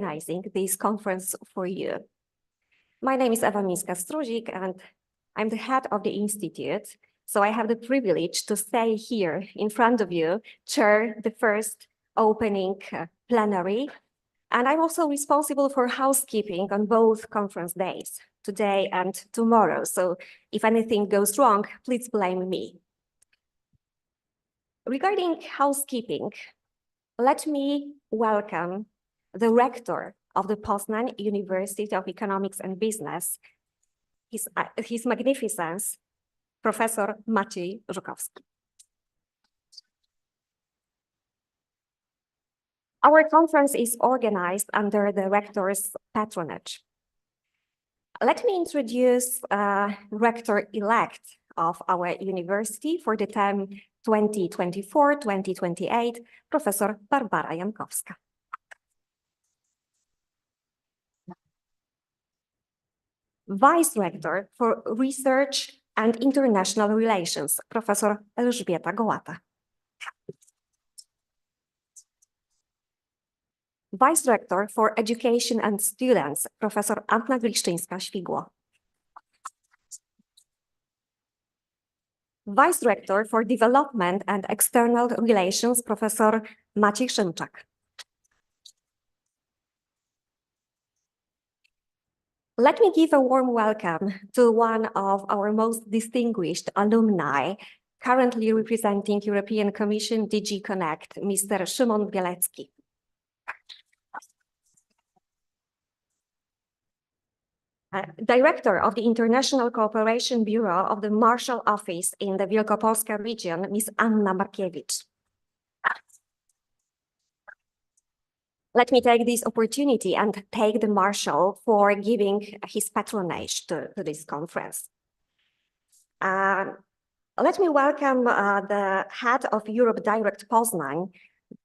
organizing this conference for you. My name is Ewa Mińska-Struzik, and I'm the head of the Institute. So I have the privilege to stay here in front of you, chair the first opening plenary. And I'm also responsible for housekeeping on both conference days, today and tomorrow. So if anything goes wrong, please blame me. Regarding housekeeping, let me welcome the rector of the Poznań University of Economics and Business, His Magnificence, Professor Maciej Żukowski. Our conference is organized under the rector's patronage. Let me introduce rector-elect of our university for the term 2024-2028, Professor Barbara Jankowska. Vice Rector for Research and International Relations, Professor Elżbieta Gołata. Vice Rector for Education and Students, Professor Anna Gliszczyńska-Świgło. Vice Rector for Development and External Relations, Professor Maciej Szymczak. Let me give a warm welcome to one of our most distinguished alumni, currently representing European Commission DG Connect, Mr. Szymon Bielecki. Director of the International Cooperation Bureau of the Marshall Office in the Wielkopolska region, Ms. Anna Markiewicz. Let me take this opportunity and thank the Marshal for giving his patronage to this conference. Let me welcome the head of Europe Direct Poznań,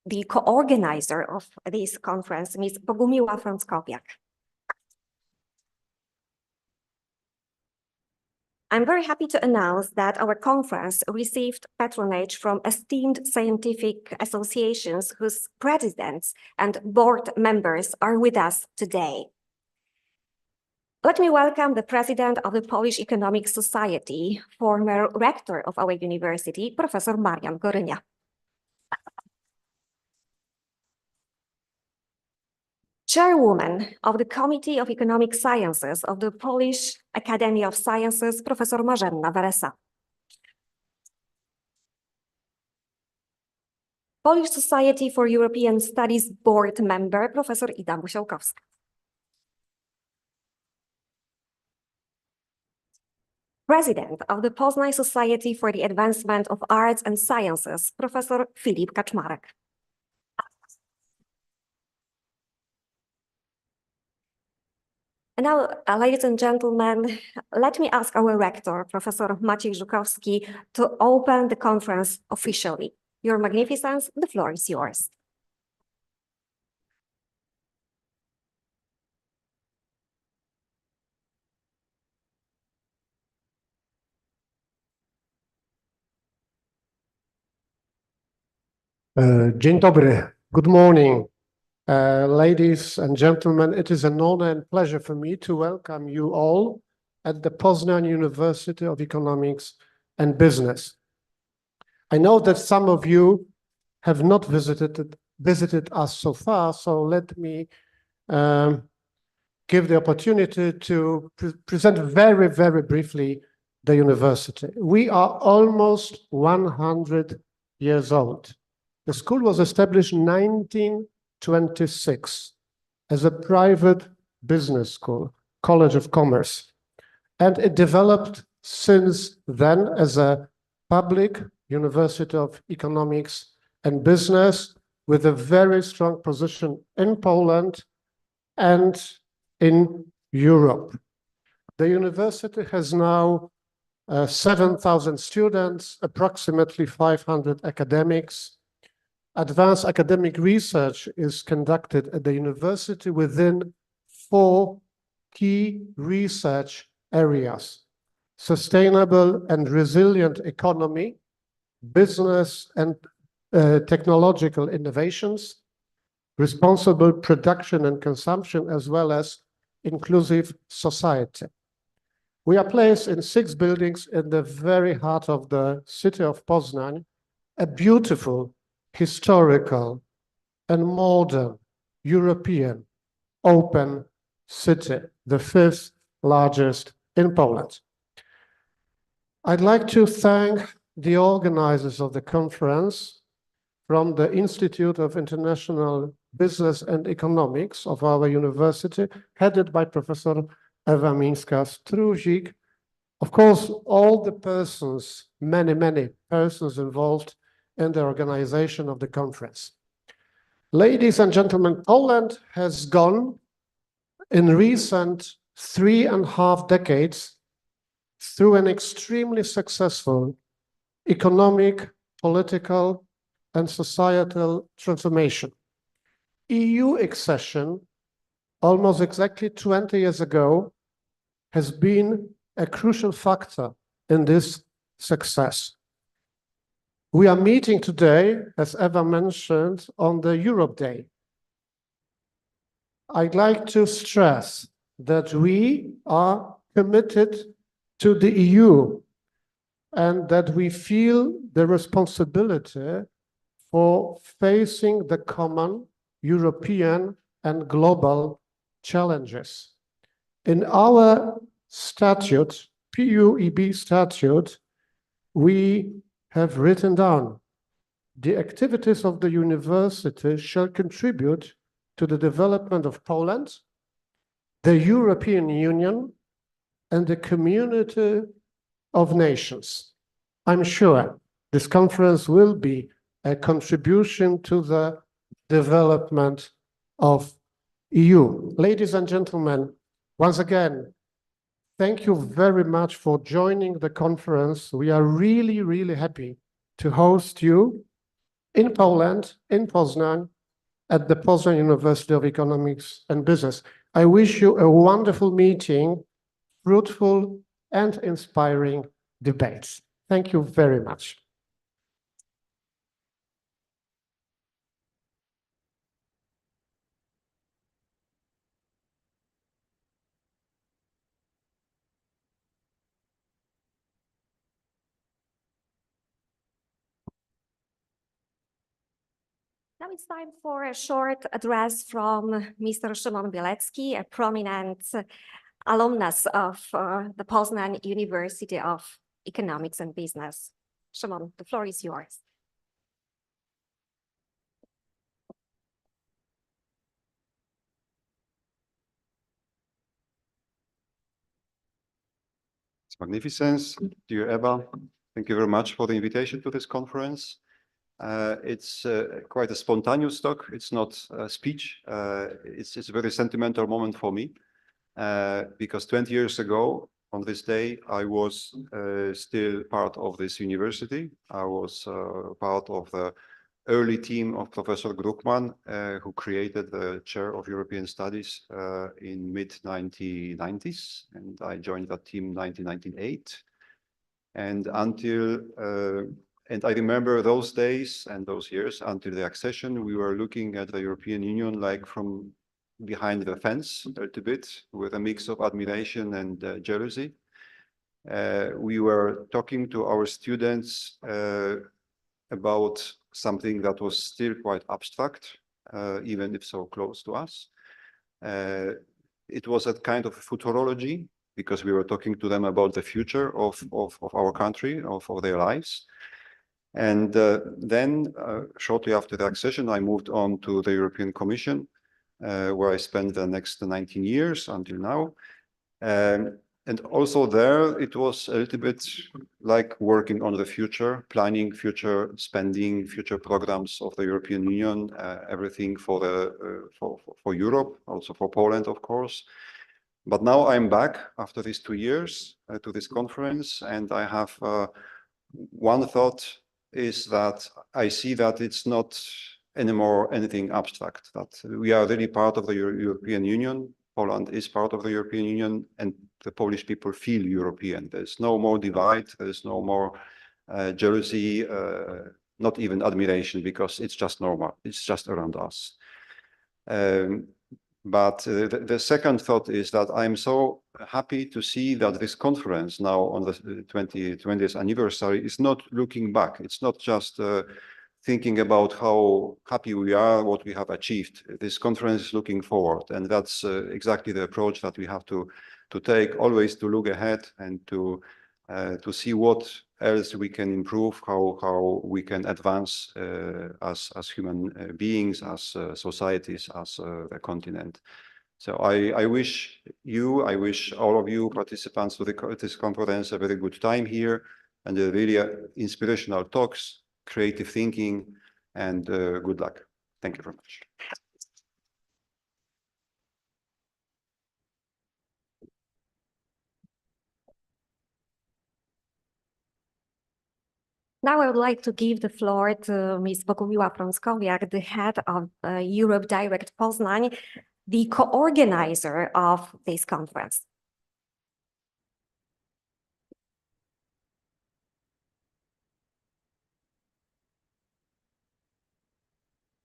the co-organizer of this conference, Ms. Bogumiła Frąckowiak. I'm very happy to announce that our conference received patronage from esteemed scientific associations whose presidents and board members are with us today. Let me welcome the president of the Polish Economic Society, former rector of our university, Professor Marian Gorynia. Chairwoman of the Committee of Economic Sciences of the Polish Academy of Sciences, Professor Marzenna Weresa. Polish Society for European Studies Board member, Professor Ida Musiałkowska. President of the Poznań Society for the Advancement of Arts and Sciences, Professor Filip Kaczmarek. And now, ladies and gentlemen, let me ask our rector, Professor Maciej Żukowski, to open the conference officially. Your Magnificence, the floor is yours. Dzień dobry. Good morning. Ladies and gentlemen, it is an honor and pleasure for me to welcome you all at the Poznań University of Economics and Business. I know that some of you have not visited us so far, so let me give the opportunity to present very, very briefly the university. We are almost 100 years old. The school was established in 1926 as a private business school, College of Commerce, and it developed since then as a public University of Economics and Business with a very strong position in Poland and in Europe. The university has now 7,000 students, approximately 500 academics. Advanced academic research is conducted at the university within 4 key research areas: sustainable and resilient economy, business and technological innovations, responsible production and consumption, as well as inclusive society. We are placed in 6 buildings in the very heart of the city of Poznań, a beautiful, historical, and modern European open city, the 5th largest in Poland. I'd like to thank the organizers of the conference from the Institute of International Business and Economics of our university, headed by Professor Ewa Mińska-Struzik. Of course, all the persons, many persons involved in the organization of the conference. Ladies and gentlemen, Poland has gone in recent 3.5 decades through an extremely successful economic, political, and societal transformation. EU accession, almost exactly 20 years ago, has been a crucial factor in this success. We are meeting today, as Eva mentioned, on the Europe Day. I'd like to stress that we are committed to the EU and that we feel the responsibility for facing the common European and global challenges. In our statute, PUEB statute, we have written down the activities of the university shall contribute to the development of Poland, the European Union, and the community of nations. I'm sure this conference will be a contribution to the development of EU. Ladies and gentlemen, once again, thank you very much for joining the conference. We are really happy to host you in Poland, in Poznań, at the Poznań University of Economics and Business. I wish you a wonderful meeting, fruitful and inspiring debates. Thank you very much. Now it's time for a short address from Mr. Szymon Bielecki, a prominent alumnus of the Poznań University of Economics and Business. Szymon, the floor is yours. It's magnificence, dear Eva. Thank you very much for the invitation to this conference. It's quite a spontaneous talk. It's not a speech. It's a very sentimental moment for me because 20 years ago on this day, I was still part of this university. I was part of the early team of Professor Druckmann, who created the chair of European Studies in mid-1990s. And I joined that team in 1998. And I remember those days and those years until the accession, we were looking at the European Union like from behind the fence a little bit with a mix of admiration and jealousy. We were talking to our students about something that was still quite abstract, even if so close to us. It was a kind of futurology because we were talking to them about the future of our country, of their lives. And then shortly after the accession, I moved on to the European Commission, where I spent the next 19 years until now. And also there, it was a little bit like working on the future, planning future spending, future programs of the European Union, everything for Europe, also for Poland, of course. But now I'm back after these 2 years to this conference, and I have one thought is that I see that it's not anymore anything abstract, that we are really part of the European Union. Poland is part of the European Union, and the Polish people feel European. There's no more divide, there's no more jealousy, not even admiration, because it's just normal, it's just around us. But the second thought is that I'm so happy to see that this conference now on the 20th anniversary is not looking back. It's not just thinking about how happy we are, what we have achieved. This conference is looking forward, and that's exactly the approach that we have to take, always to look ahead and to see what else we can improve, how we can advance as human beings, as societies, as a continent. So I wish all of you participants to this conference a very good time here, and really inspirational talks, creative thinking, and good luck. Thank you very much. Now I would like to give the floor to Ms. Bogumiła Frąckowiak, the head of Europe Direct Poznań, the co-organizer of this conference.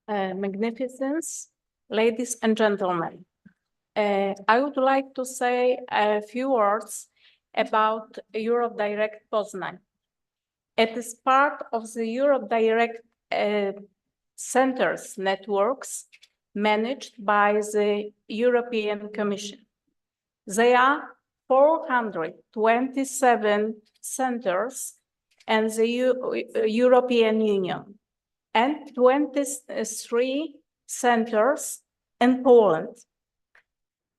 Magnificence, ladies and gentlemen. I would like to say a few words about Europe Direct Poznań. It is part of the Europe Direct centers networks managed by the European Commission. There are 427 centers in the European Union and 23 centers in Poland.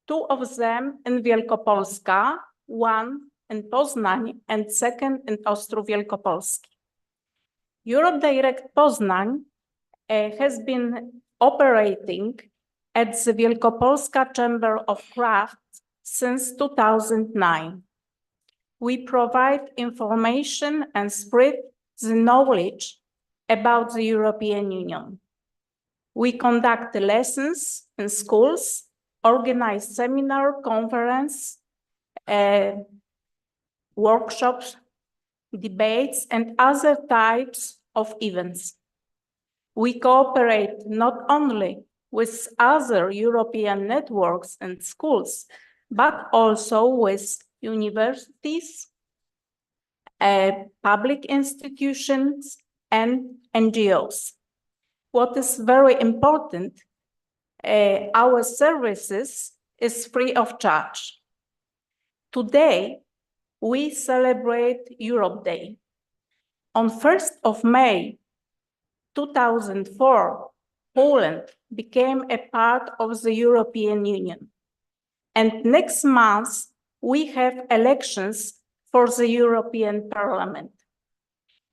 2 of them in Wielkopolska, 1 in Poznań, and 2nd in Ostrów Wielkopolski. Europe Direct Poznań has been operating at the Wielkopolska Chamber of Crafts since 2009. We provide information and spread the knowledge about the European Union. We conduct lessons in schools, organize seminar, conference, workshops, debates, and other types of events. We cooperate not only with other European networks and schools, but also with universities, public institutions, and NGOs. What is very important, our services is free of charge. Today, we celebrate Europe Day. On 1st of May 2004, Poland became a part of the European Union. And next month, we have elections for the European Parliament.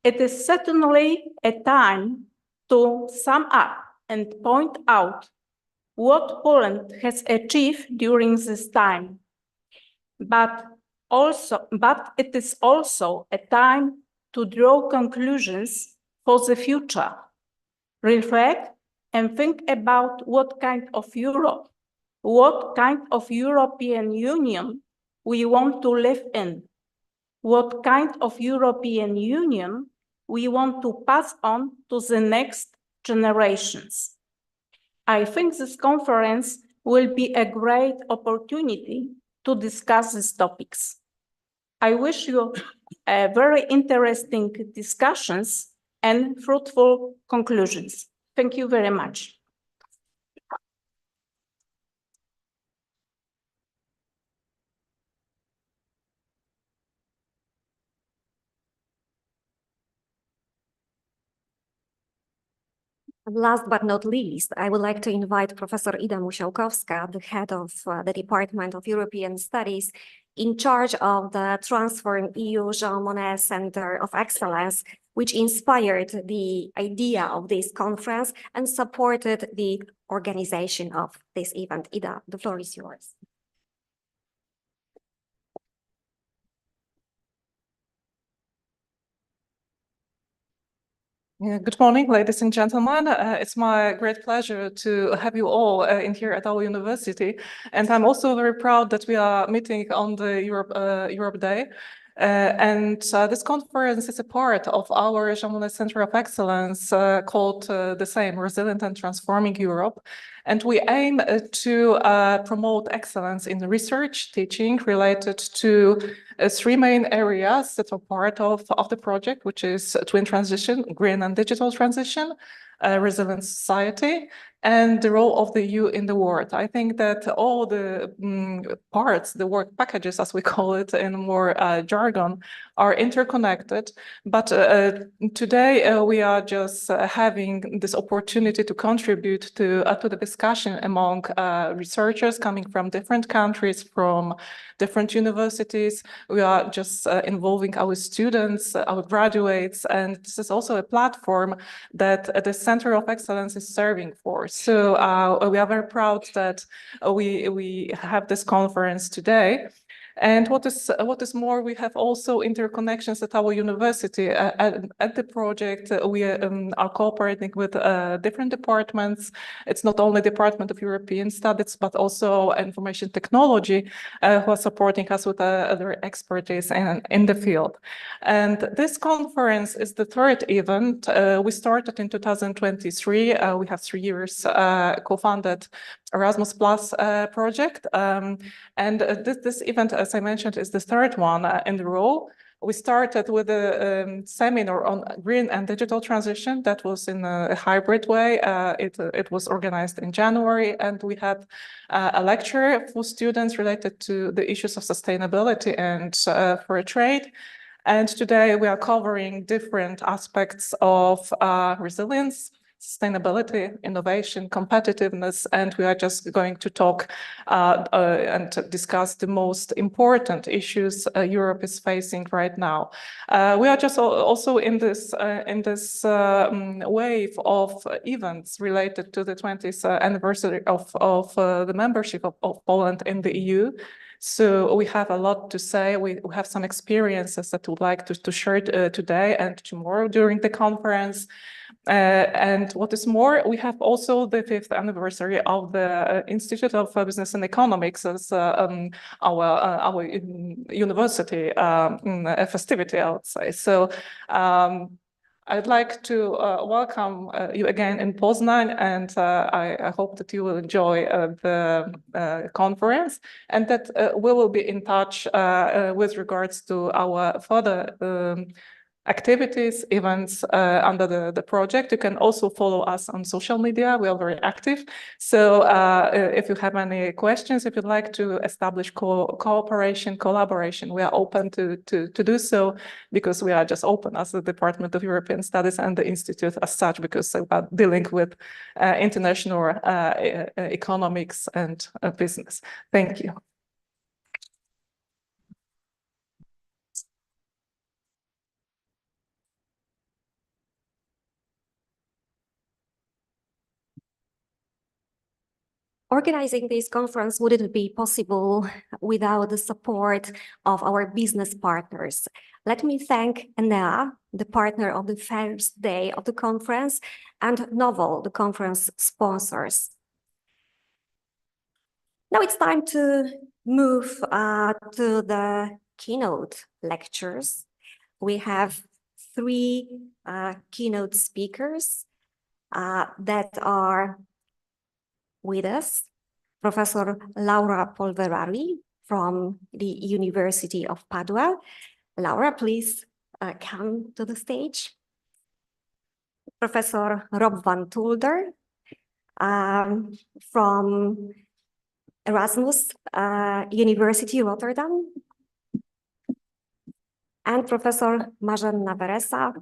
It is certainly a time to sum up and point out what Poland has achieved during this time. But it is also a time to draw conclusions for the future, reflect and think about what kind of Europe, what kind of European Union we want to live in, what kind of European Union we want to pass on to the next generations. I think this conference will be a great opportunity to discuss these topics. I wish you very interesting discussions and fruitful conclusions. Thank you very much. And last but not least, I would like to invite Professor Ida Musiałkowska, the head of the Department of European Studies, in charge of the Transform EU Jean Monnet Center of Excellence, which inspired the idea of this conference and supported the organization of this event. Ida, the floor is yours. Yeah, good morning, ladies and gentlemen. It's my great pleasure to have you all in here at our university. And I'm also very proud that we are meeting on the Europe Day. This conference is a part of our Jean Monnet Center of Excellence called the same, Resilient and Transforming Europe. And we aim to promote excellence in research, teaching related to three main areas that are part of the project, which is twin transition, green and digital transition, resilient society, and the role of the EU in the world. I think that all the parts, the work packages, as we call it in more jargon, are interconnected. But today we are just having this opportunity to contribute to the discussion among researchers coming from different countries, from different universities. We are just involving our students, our graduates, and this is also a platform that the Center of Excellence is serving for. So we are very proud that we have this conference today. And what is more, we have also interconnections at our university. At the project, we are cooperating with different departments. It's not only Department of European Studies, but also Information Technology, who are supporting us with other expertise in the field. And this conference is the third event. We started in 2023. We have 3 years co-funded Erasmus Plus project. And this event, as I mentioned, is the third one in the row. We started with a seminar on green and digital transition that was in a hybrid way. It was organized in January, and we had a lecture for students related to the issues of sustainability and fair trade. And today we are covering different aspects of resilience, sustainability, innovation, competitiveness, and we are just going to talk and discuss the most important issues Europe is facing right now. We are just also in this wave of events related to the 20th anniversary of the membership of Poland in the EU. So we have a lot to say. We have some experiences that we'd like to share today and tomorrow during the conference. And what is more, we have also the 5th anniversary of the Institute of Business and Economics as our university festivity, I would say. So I'd like to welcome you again in Poznań, and I hope that you will enjoy the conference, and that we will be in touch with regards to our further activities, events under the project. You can also follow us on social media. We are very active. So if you have any questions, if you'd like to establish cooperation, collaboration, we are open to do so, because we are just open as the Department of European Studies and the Institute as such, because we are dealing with international economics and business. Thank you. Organizing this conference wouldn't be possible without the support of our business partners. Let me thank Enea, the partner of the first day of the conference, and Novel, the conference sponsors. Now it's time to move to the keynote lectures. We have 3 keynote speakers that are with us. Professor Laura Polverari from the University of Padua. Laura, please come to the stage. Professor Rob van Tulder from Erasmus University Rotterdam. And Professor Marzena Veresa,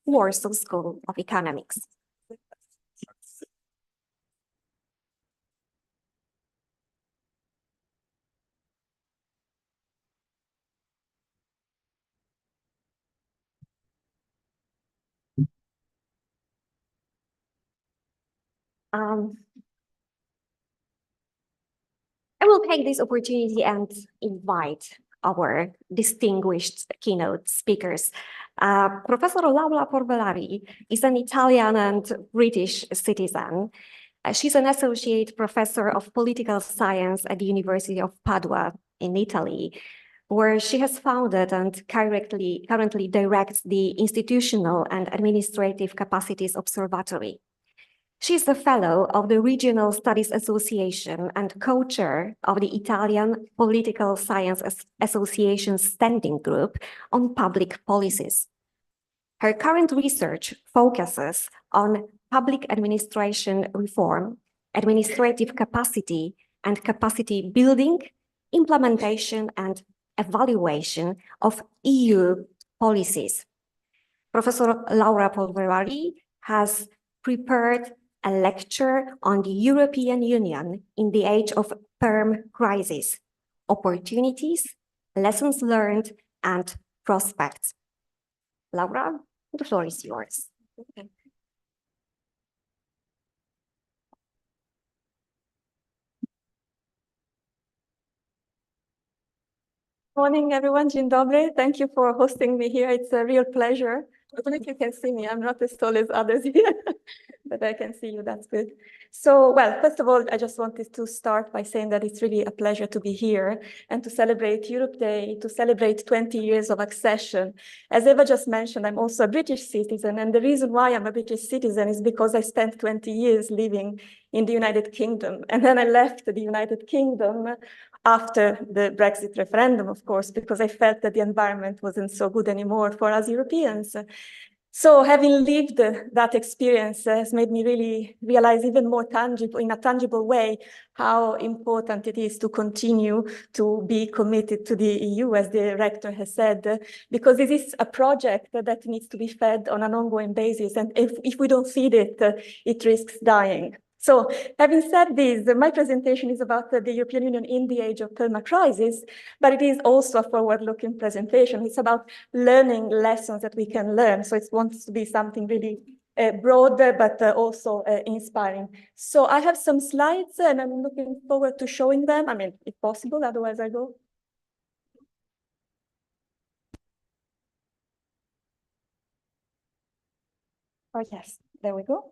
Warsaw School of Economics. I will take this opportunity and invite our distinguished keynote speakers. Professor Laura Polverari is an Italian and British citizen. She's an associate professor of political science at the University of Padua in Italy, where she has founded and currently directs the Institutional and Administrative Capacities Observatory. She is a fellow of the Regional Studies Association and co-chair of the Italian Political Science Association Standing Group on Public Policies. Her current research focuses on public administration reform, administrative capacity, and capacity building, implementation, and evaluation of EU policies. Professor Laura Polverari has prepared a lecture on the European Union in the age of term crisis, opportunities, lessons learned, and prospects. Laura, the floor is yours. Morning, everyone. Dzień dobry. Thank you for hosting me here. It's a real pleasure. I don't know if you can see me. I'm not as tall as others here, but I can see you. That's good. So, well, first of all, I just wanted to start by saying that it's really a pleasure to be here and to celebrate Europe Day, to celebrate 20 years of accession. As Eva just mentioned, I'm also a British citizen. And the reason why I'm a British citizen is because I spent 20 years living in the United Kingdom. And then I left the United Kingdom after the Brexit referendum, of course, because I felt that the environment wasn't so good anymore for us Europeans. So having lived that experience has made me really realize even more tangible, in a tangible way, how important it is to continue to be committed to the EU, as the rector has said, because this is a project that needs to be fed on an ongoing basis. And if we don't feed it, it risks dying. So having said this, my presentation is about the European Union in the age of perma-crisis, but it is also a forward-looking presentation. It's about learning lessons that we can learn. So it wants to be something really broad, but also inspiring. So I have some slides and I'm looking forward to showing them. I mean, if possible, otherwise I go. Oh, yes, there we go.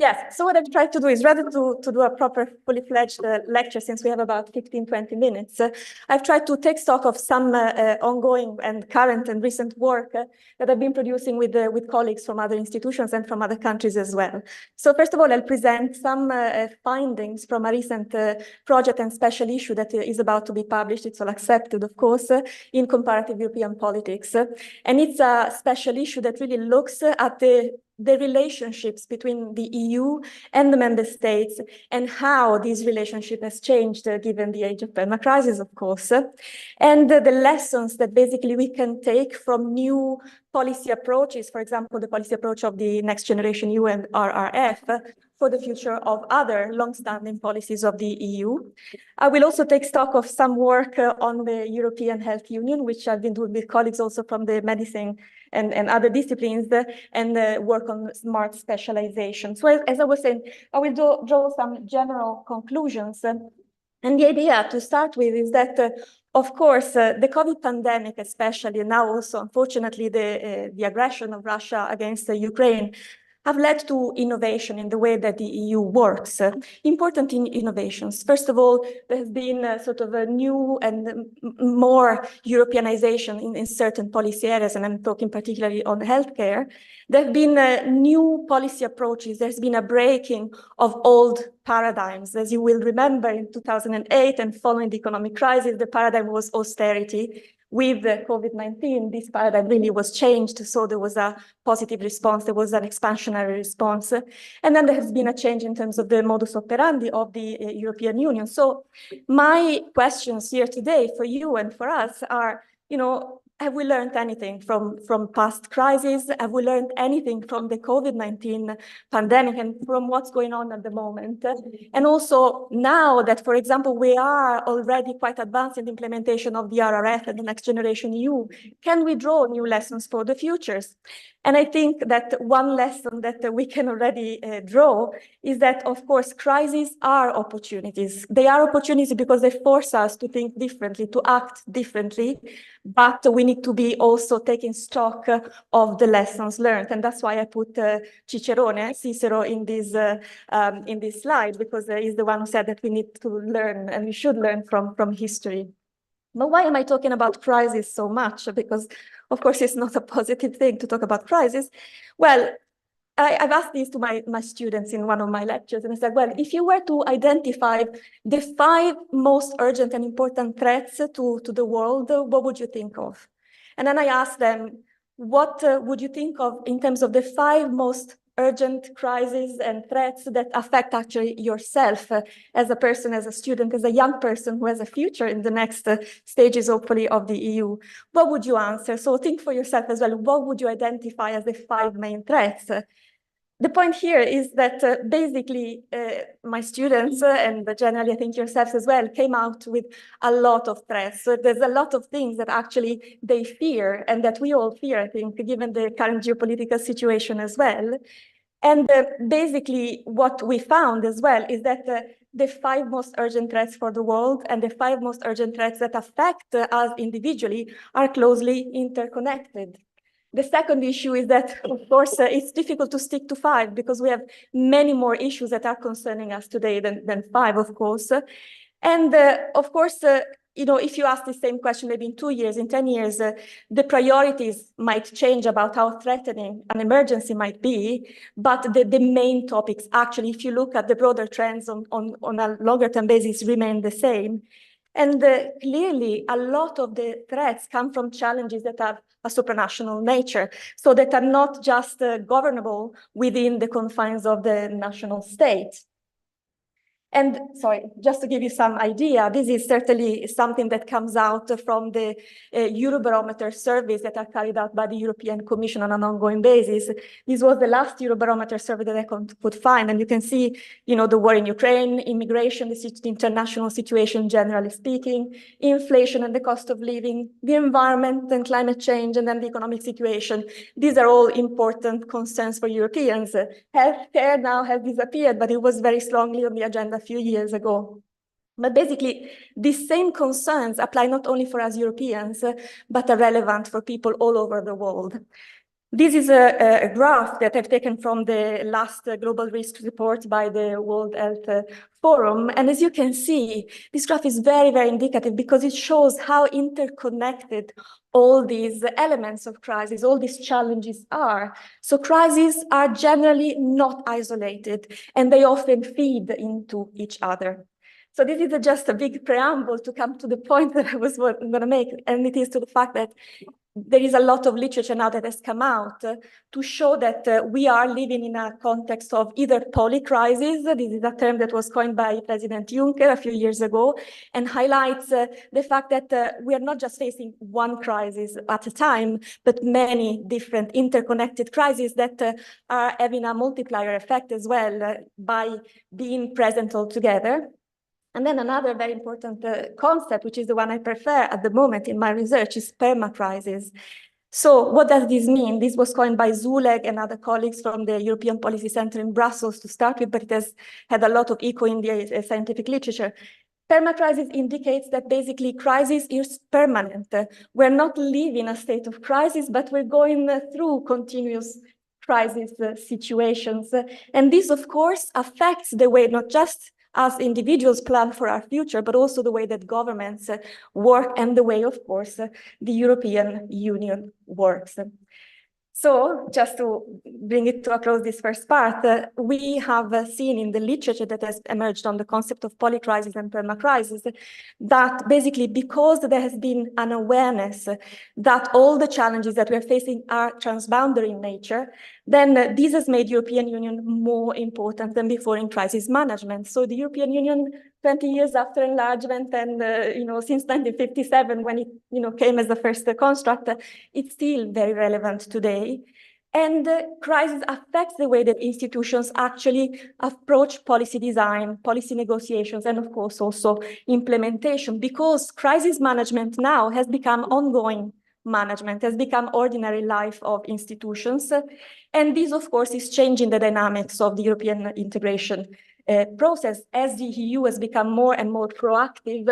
Yes, so what I've tried to do is rather to do a proper fully fledged lecture, since we have about 15-20 minutes, I've tried to take stock of some ongoing and current and recent work that I've been producing with colleagues from other institutions and from other countries as well. So first of all, I'll present some findings from a recent project and special issue that is about to be published. It's all accepted, of course, in Comparative European Politics. And it's a special issue that really looks at the relationships between the EU and the member states and how this relationship has changed given the age of perma-crisis, of course, and the lessons that basically we can take from new policy approaches, for example, the policy approach of the Next Generation EU and RRF, for the future of other long-standing policies of the EU. I will also take stock of some work on the European Health Union, which I've been doing with colleagues also from the medicine and other disciplines, and work on smart specialization. So as I was saying, I will draw some general conclusions. And the idea to start with is that, of course, the COVID pandemic, especially now also, unfortunately, the aggression of Russia against Ukraine, have led to innovation in the way that the EU works. Important innovations. First of all, there has been sort of a new and more Europeanization in certain policy areas, and I'm talking particularly on healthcare. There have been new policy approaches. There's been a breaking of old paradigms. As you will remember, in 2008 and following the economic crisis, the paradigm was austerity. With COVID-19, this paradigm really was changed. So there was a positive response. There was an expansionary response. And then there has been a change in terms of the modus operandi of the European Union. So my questions here today for you and for us are, have we learned anything from past crises? Have we learned anything from the COVID-19 pandemic and from what's going on at the moment? And also now that, for example, we are already quite advanced in the implementation of the RRF and the Next Generation EU, can we draw new lessons for the futures? And I think that one lesson that we can already draw is that, of course, crises are opportunities. They are opportunities because they force us to think differently, to act differently, but we need to be also taking stock of the lessons learned. And that's why I put Cicero in this slide, because he's the one who said that we need to learn and we should learn from history. But why am I talking about crisis so much? Because, of course, it's not a positive thing to talk about crisis. Well, I've asked this to my students in one of my lectures, and I said, well, if you were to identify the 5 most urgent and important threats to the world, what would you think of? And then I asked them, what would you think of in terms of the 5 most urgent crises and threats that affect actually yourself as a person, as a student, as a young person who has a future in the next stages, hopefully, of the EU? What would you answer? So think for yourself as well. What would you identify as the 5 main threats? The point here is that basically my students and generally I think yourselves as well came out with a lot of threats. So there's a lot of things that actually they fear and that we all fear, I think, given the current geopolitical situation as well. And basically what we found as well is that the 5 most urgent threats for the world and the 5 most urgent threats that affect us individually are closely interconnected. The second issue is that, of course, it's difficult to stick to 5 because we have many more issues that are concerning us today than 5, of course. And of course, you know, if you ask the same question maybe in 2 years, in 10 years, the priorities might change about how threatening an emergency might be. But the main topics, actually, if you look at the broader trends on a longer term basis, remain the same. And clearly, a lot of the threats come from challenges that have a supranational nature, so that are not just governable within the confines of the national state. And sorry, just to give you some idea, this is certainly something that comes out from the Eurobarometer surveys that are carried out by the European Commission on an ongoing basis. This was the last Eurobarometer survey that I could find. And you can see, you know, the war in Ukraine, immigration, the international situation, generally speaking, inflation and the cost of living, the environment and climate change, and then the economic situation. These are all important concerns for Europeans. Healthcare now has disappeared, but it was very strongly on the agenda a few years ago. But basically, these same concerns apply not only for us Europeans, but are relevant for people all over the world. This is a graph that I've taken from the last global risk report by the World Health Forum. And as you can see, this graph is very, very indicative because it shows how interconnected all these elements of crisis, all these challenges are. So crises are generally not isolated, and they often feed into each other. So this is just a big preamble to come to the point that I was going to make, and it is to the fact that there is a lot of literature now that has come out to show that we are living in a context of either polycrisis. This is a term that was coined by President Juncker a few years ago, and highlights the fact that we are not just facing one crisis at a time, but many different interconnected crises that are having a multiplier effect as well by being present all together. And then another very important concept, which is the one I prefer at the moment in my research, is permacrisis. So what does this mean? This was coined by Zuleg and other colleagues from the European Policy Center in Brussels to start with, but it has had a lot of echo in the scientific literature. Permacrisis indicates that basically crisis is permanent. We're not living a state of crisis, but we're going through continuous crisis situations. And this, of course, affects the way not just as individuals plan for our future, but also the way that governments work and the way, of course, the European Union works. So just to bring it to a close, this first part, we have seen in the literature that has emerged on the concept of polycrisis and permacrisis that basically because there has been an awareness that all the challenges that we are facing are transboundary in nature, then this has made European Union more important than before in crisis management. So the European Union, 20 years after enlargement and since 1957 when it came as the first construct, it's still very relevant today. And crisis affects the way that institutions actually approach policy design, policy negotiations, and of course also implementation, because crisis management now has become ongoing management, has become ordinary life of institutions. And this, of course, is changing the dynamics of the European integration process as the EU has become more and more proactive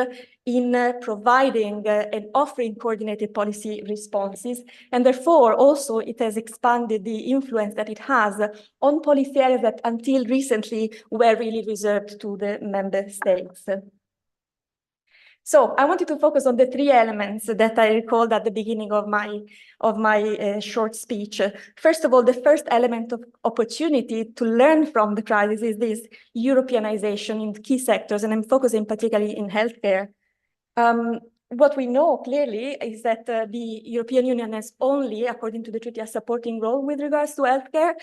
in providing and offering coordinated policy responses. And therefore, also, it has expanded the influence that it has on policy areas that until recently were really reserved to the member states. So I wanted to focus on the three elements that I recalled at the beginning of my short speech. First of all, the first element of opportunity to learn from the crisis is this Europeanization in key sectors, and I'm focusing particularly in healthcare. What we know clearly is that the European Union has only, according to the treaty, a supporting role with regards to healthcare.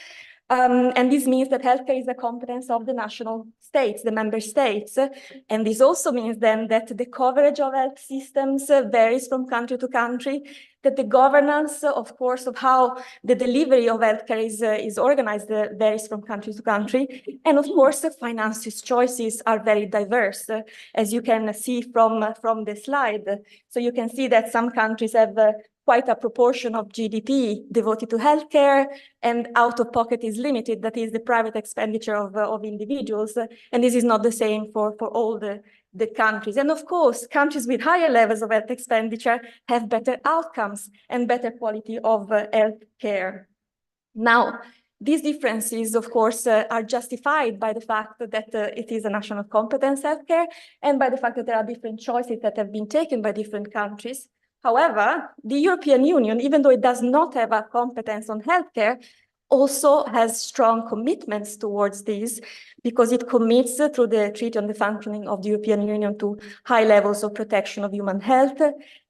And this means that healthcare is a competence of the national states, the member states. And this also means then that the coverage of health systems varies from country to country, that the governance, of course, of how the delivery of healthcare is organized varies from country to country. And of course, the finances choices are very diverse, as you can see from the slide. So you can see that some countries have quite a proportion of GDP devoted to healthcare, and out-of-pocket is limited, that is the private expenditure of individuals, and this is not the same for all the countries. And of course, countries with higher levels of health expenditure have better outcomes and better quality of healthcare. Now, these differences, of course, are justified by the fact that it is a national competence, healthcare, and by the fact that there are different choices that have been taken by different countries. However, the European Union, even though it does not have a competence on healthcare, also has strong commitments towards this, because it commits through the Treaty on the Functioning of the European Union to high levels of protection of human health,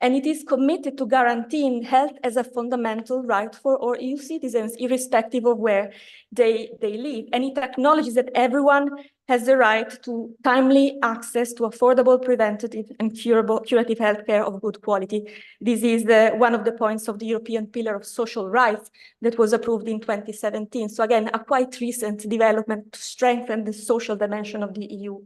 and it is committed to guaranteeing health as a fundamental right for all EU citizens, irrespective of where they live. And it acknowledges that everyone has the right to timely access to affordable, preventative, and curative healthcare of good quality. This is one of the points of the European Pillar of Social Rights that was approved in 2017. So again, a quite recent development to strengthen the social dimension of the EU.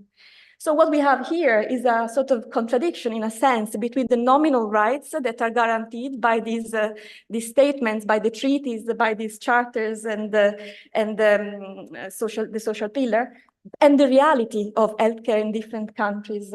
So what we have here is a sort of contradiction, in a sense, between the nominal rights that are guaranteed by these statements, by the treaties, by these charters, and the social pillar, and the reality of healthcare in different countries.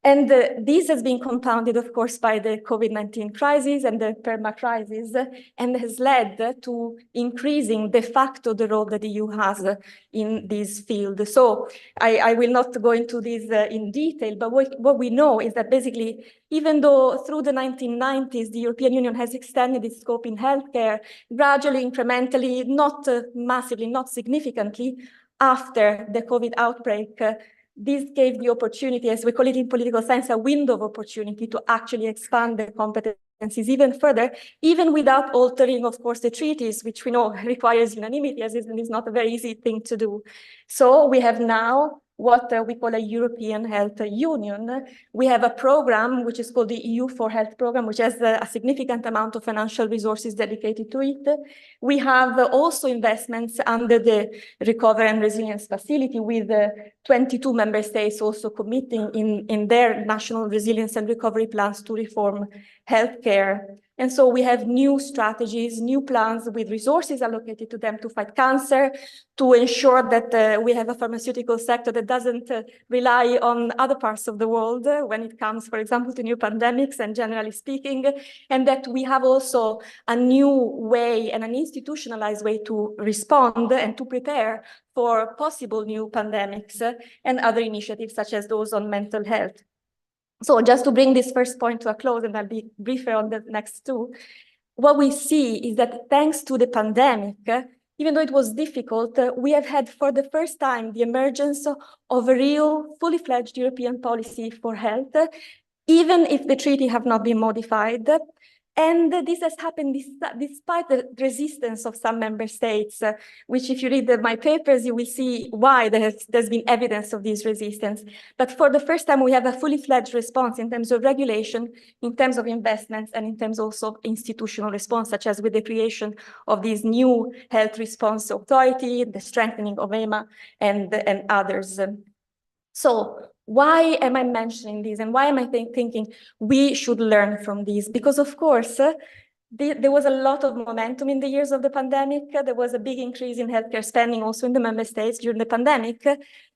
And this has been compounded, of course, by the COVID-19 crisis and the perma crisis, and has led to increasing de facto the role that the EU has in this field. So I will not go into this in detail, but what we know is that basically, even though through the 1990s, the European Union has extended its scope in healthcare, gradually, incrementally, not massively, not significantly, after the COVID outbreak, this gave the opportunity, as we call it in political science, a window of opportunity to actually expand the competencies even further, even without altering, of course, the treaties, which we know requires unanimity, as it is not a very easy thing to do. So we have now what we call a European Health Union. We have a program which is called the EU4Health program, which has a significant amount of financial resources dedicated to it. We have also investments under the Recovery and Resilience Facility, with 22 member states also committing in their national resilience and recovery plans to reform healthcare. And so we have new strategies, new plans with resources allocated to them to fight cancer, to ensure that we have a pharmaceutical sector that doesn't rely on other parts of the world when it comes, for example, to new pandemics and generally speaking, and that we have also a new way and an institutionalized way to respond and to prepare for possible new pandemics and other initiatives such as those on mental health. So just to bring this first point to a close, and I'll be briefer on the next two, what we see is that thanks to the pandemic, even though it was difficult, we have had for the first time the emergence of a real, fully fledged European policy for health, even if the treaty have not been modified. And this has happened despite the resistance of some member states, which if you read my papers, you will see why there's been evidence of this resistance. But for the first time, we have a fully fledged response in terms of regulation, in terms of investments, and in terms also of institutional response, such as with the creation of this new health response authority, the strengthening of EMA, and others. So why am I mentioning this, and why am I thinking we should learn from this? Because of course, There was a lot of momentum in the years of the pandemic. There was a big increase in healthcare spending also in the member states during the pandemic,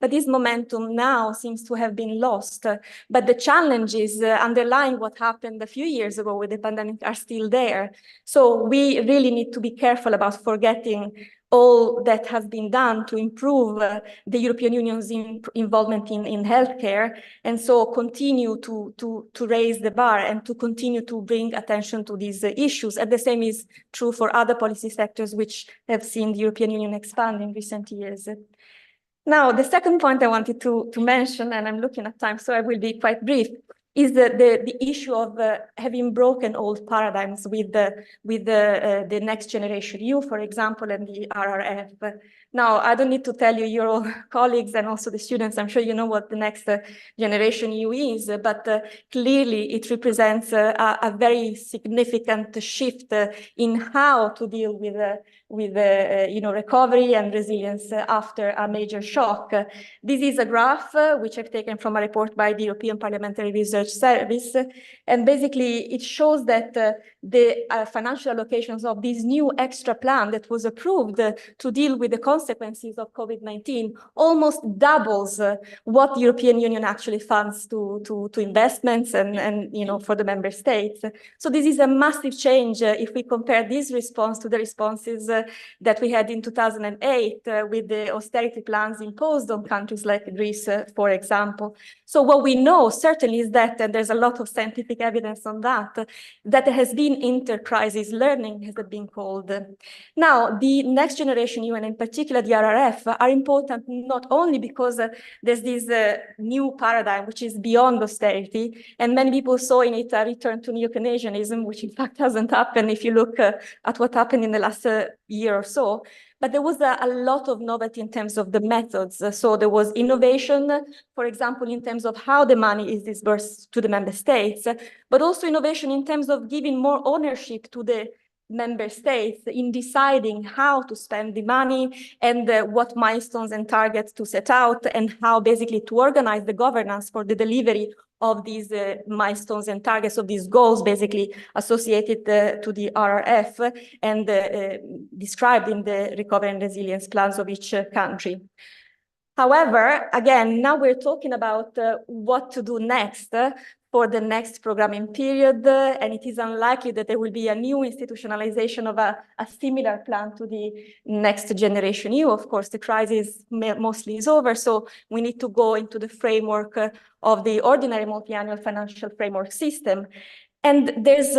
but this momentum now seems to have been lost. But the challenges underlying what happened a few years ago with the pandemic are still there. So we really need to be careful about forgetting all that has been done to improve the European Union's involvement in healthcare, and so continue to raise the bar and to continue to bring attention to these issues. And the same is true for other policy sectors which have seen the European Union expand in recent years. Now, the second point I wanted to mention, and I'm looking at time, so I will be quite brief, is the issue of having broken old paradigms with the Next Generation EU, for example, and the RRF. Now, I don't need to tell you, you're all colleagues and also the students, I'm sure you know what the Next Generation EU is, but clearly it represents a very significant shift in how to deal with recovery and resilience after a major shock. This is a graph which I've taken from a report by the European Parliamentary Research Service, and basically it shows that the financial allocations of this new extra plan that was approved to deal with the consequences of COVID-19 almost doubles what the European Union actually funds to investments and for the member states. So this is a massive change if we compare this response to the responses that we had in 2008 with the austerity plans imposed on countries like Greece, for example. So what we know certainly is that, and there's a lot of scientific evidence on that, that there has been inter-crisis learning, as it been called. Now, the Next Generation EU, and in particular the RRF, are important not only because there's this new paradigm which is beyond austerity, and many people saw in it a return to neo-Keynesianism, which in fact hasn't happened if you look at what happened in the last year or so. But there was a lot of novelty in terms of the methods. So there was innovation, for example, in terms of how the money is disbursed to the member states, but also innovation in terms of giving more ownership to the member states in deciding how to spend the money and what milestones and targets to set out, and how basically to organize the governance for the delivery of these milestones and targets, of these goals basically associated to the RRF and described in the recovery and resilience plans of each country. However, again, now we're talking about what to do next for the next programming period, and it is unlikely that there will be a new institutionalization of a similar plan to the Next Generation EU. Of course, the crisis mostly is over, so we need to go into the framework of the ordinary multi-annual financial framework system. And there's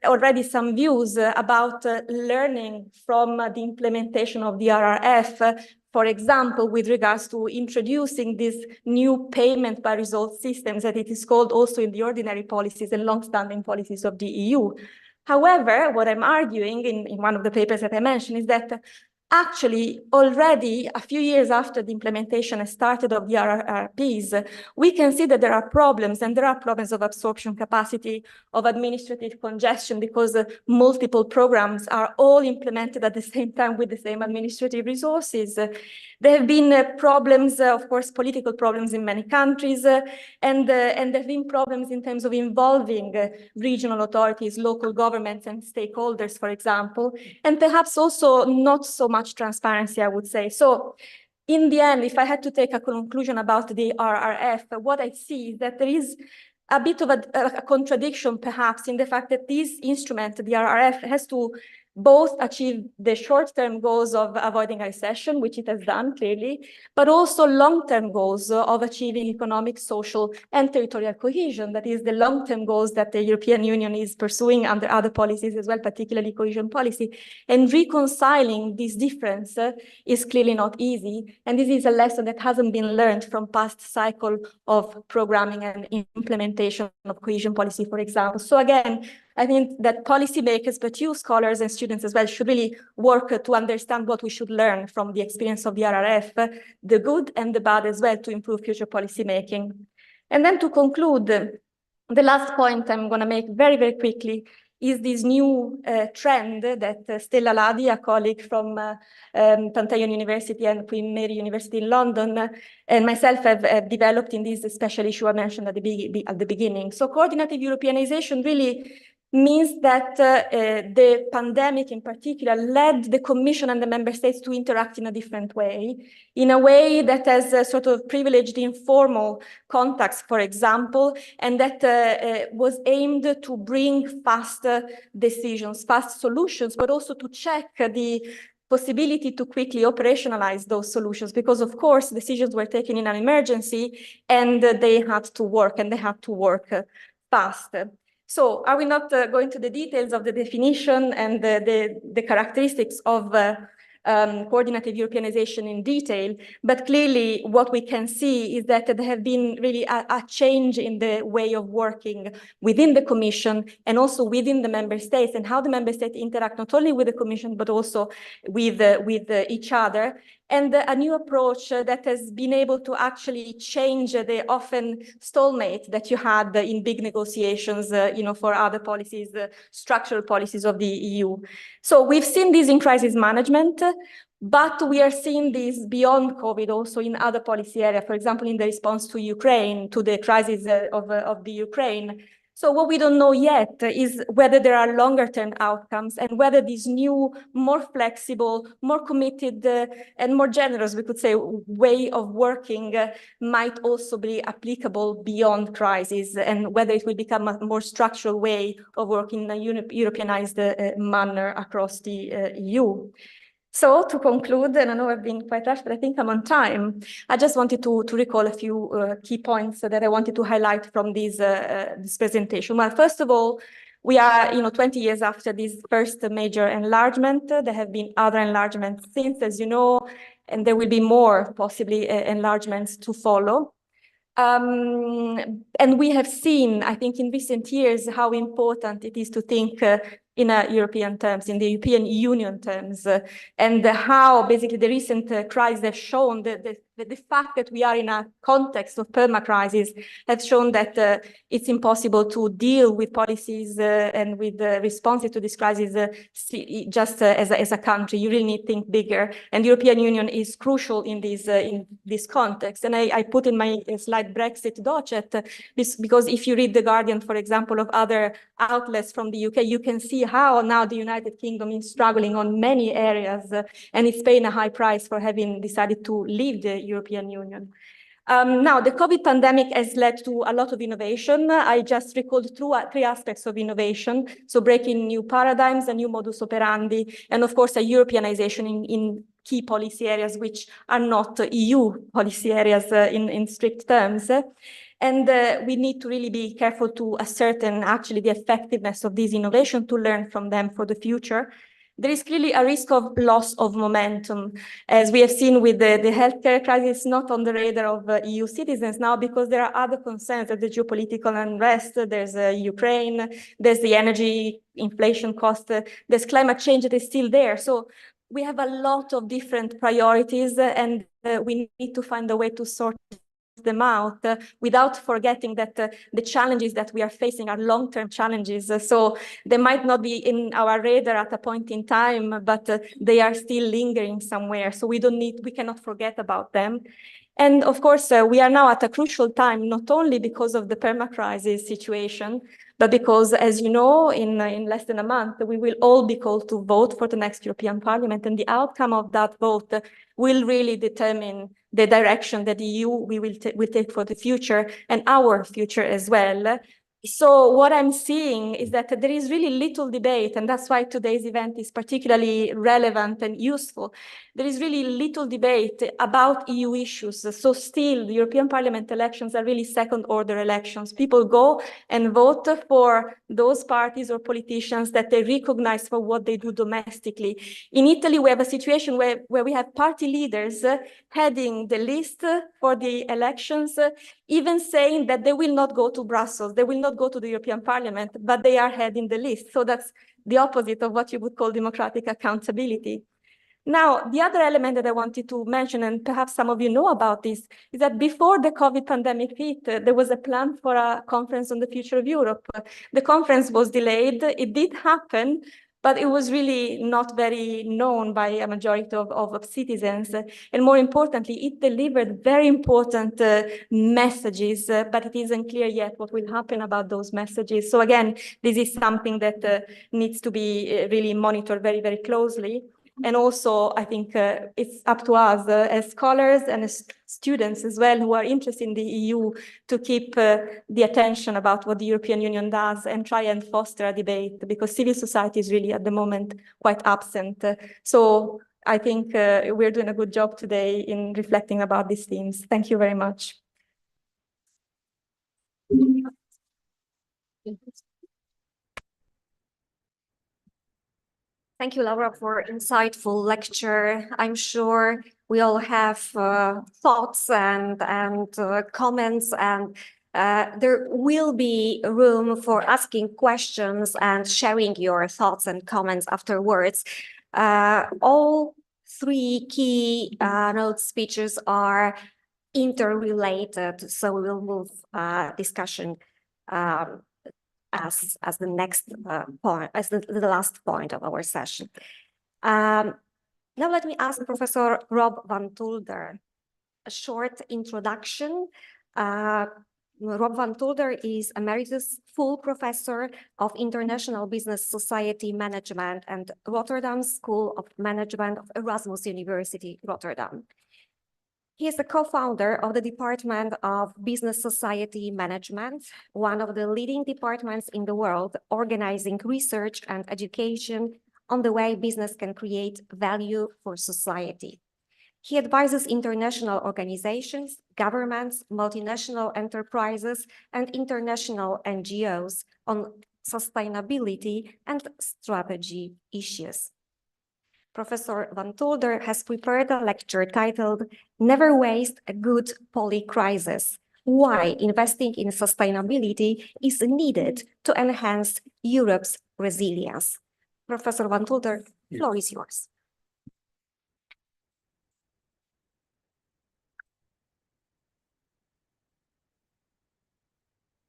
already some views about learning from the implementation of the RRF, for example, with regards to introducing these new payment by result systems, that it is called also in the ordinary policies and long-standing policies of the EU. However, what I'm arguing in one of the papers that I mentioned is that actually, already a few years after the implementation has started of the RRPs, we can see that there are problems, and there are problems of absorption capacity, of administrative congestion, because multiple programs are all implemented at the same time with the same administrative resources. There have been problems, of course, political problems in many countries, and there have been problems in terms of involving regional authorities, local governments, and stakeholders, for example, and perhaps also not so much transparency, I would say. So in the end, if I had to take a conclusion about the RRF, what I see is that there is a bit of a contradiction, perhaps, in the fact that this instrument, the RRF, has to both achieve the short-term goals of avoiding a recession, which it has done clearly, but also long-term goals of achieving economic, social, and territorial cohesion. That is the long-term goals that the European Union is pursuing under other policies as well, particularly cohesion policy. And reconciling this difference is clearly not easy. And this is a lesson that hasn't been learned from past cycle of programming and implementation of cohesion policy, for example. So again, I think that policymakers, but you scholars and students as well, should really work to understand what we should learn from the experience of the RRF, the good and the bad as well, to improve future policy making. And then to conclude, the last point I'm going to make very, very quickly is this new trend that Stella Ladi, a colleague from Panteion University and Queen Mary University in London, and myself have developed in this special issue I mentioned at the beginning. So coordinative Europeanization really means that the pandemic in particular led the Commission and the member states to interact in a different way, in a way that has sort of privileged informal contacts, for example, and that was aimed to bring fast decisions, fast solutions, but also to check the possibility to quickly operationalize those solutions, because of course decisions were taken in an emergency and they had to work fast. So I will not go into the details of the definition and the characteristics of coordinated Europeanization in detail, but clearly what we can see is that there have been really a change in the way of working within the Commission and also within the member states, and how the member states interact not only with the Commission but also with each other. And a new approach that has been able to actually change the often stalemate that you had in big negotiations, for other policies, structural policies of the EU. So we've seen this in crisis management, but we are seeing this beyond COVID also in other policy areas, for example, in the response to Ukraine, to the crisis of the Ukraine. So what we don't know yet is whether there are longer-term outcomes and whether this new, more flexible, more committed, and more generous, we could say, way of working might also be applicable beyond crisis, and whether it will become a more structural way of working in a Europeanized manner across the EU. So to conclude, and I know I've been quite rushed, but I think I'm on time, I just wanted to recall a few key points that I wanted to highlight from this presentation. Well, first of all, we are 20 years after this first major enlargement. There have been other enlargements since, as you know, and there will be more possibly enlargements to follow. And we have seen, I think, in recent years, how important it is to think in European terms, in the European Union terms, and how basically the recent crises have shown the fact that we are in a context of perma-crisis has shown that it's impossible to deal with policies and with responses to this crisis just as a country. You really need to think bigger, and the European Union is crucial in this context. And I put in my slide Brexit Docet, because if you read The Guardian, for example, of other outlets from the UK, you can see how now the United Kingdom is struggling on many areas, and it's paying a high price for having decided to leave the European Union. Now, the COVID pandemic has led to a lot of innovation. I just recalled three aspects of innovation. So breaking new paradigms, a new modus operandi, and of course, a Europeanization in key policy areas which are not EU policy areas in strict terms. And we need to really be careful to ascertain actually the effectiveness of these innovations, to learn from them for the future. There is clearly a risk of loss of momentum, as we have seen with the healthcare crisis, not on the radar of EU citizens now, because there are other concerns, there's the geopolitical unrest, there's Ukraine, there's the energy inflation cost, there's climate change that is still there. So we have a lot of different priorities, and we need to find a way to sort them out without forgetting that the challenges that we are facing are long-term challenges. So they might not be in our radar at a point in time, but they are still lingering somewhere. So we cannot forget about them. And of course, we are now at a crucial time, not only because of the perma-crisis situation, but because, as you know, in less than a month, we will all be called to vote for the next European Parliament, and the outcome of that vote will really determine the direction that the EU will take for the future, and our future as well. So what I'm seeing is that there is really little debate, and that's why today's event is particularly relevant and useful. There is really little debate about EU issues. So still, the European Parliament elections are really second-order elections. People go and vote for those parties or politicians that they recognize for what they do domestically. In Italy, we have a situation where we have party leaders heading the list for the elections, even saying that they will not go to Brussels, they will not go to the European Parliament, but they are heading the list. So that's the opposite of what you would call democratic accountability. Now, the other element that I wanted to mention, and perhaps some of you know about this, is that before the COVID pandemic hit, there was a plan for a conference on the future of Europe. The conference was delayed. It did happen, but it was really not very known by a majority of citizens. And more importantly, it delivered very important messages, but it isn't clear yet what will happen about those messages. So again, this is something that needs to be really monitored very, very closely. And also, I think it's up to us as scholars and as students as well who are interested in the EU to keep the attention about what the European Union does and try and foster a debate, because civil society is really at the moment quite absent. So I think we're doing a good job today in reflecting about these themes. Thank you very much. Thank you, Laura, for insightful lecture. I'm sure we all have thoughts and comments, and there will be room for asking questions and sharing your thoughts and comments afterwards. All three key note speeches are interrelated, so we will move discussion as the next point, as the last point of our session. Now let me ask Professor Rob van Tulder a short introduction. Rob van Tulder is Emeritus Full Professor of International Business Society Management and Rotterdam School of Management of Erasmus University, Rotterdam. He is the co-founder of the Department of Business Society Management, one of the leading departments in the world organizing research and education on the way business can create value for society. He advises international organizations, governments, multinational enterprises, and international NGOs on sustainability and strategy issues. Professor van Tulder has prepared a lecture titled "Never Waste a Good Polycrisis: Why Investing in Sustainability is Needed to Enhance Europe's Resilience." Professor van Tulder, the floor is yours.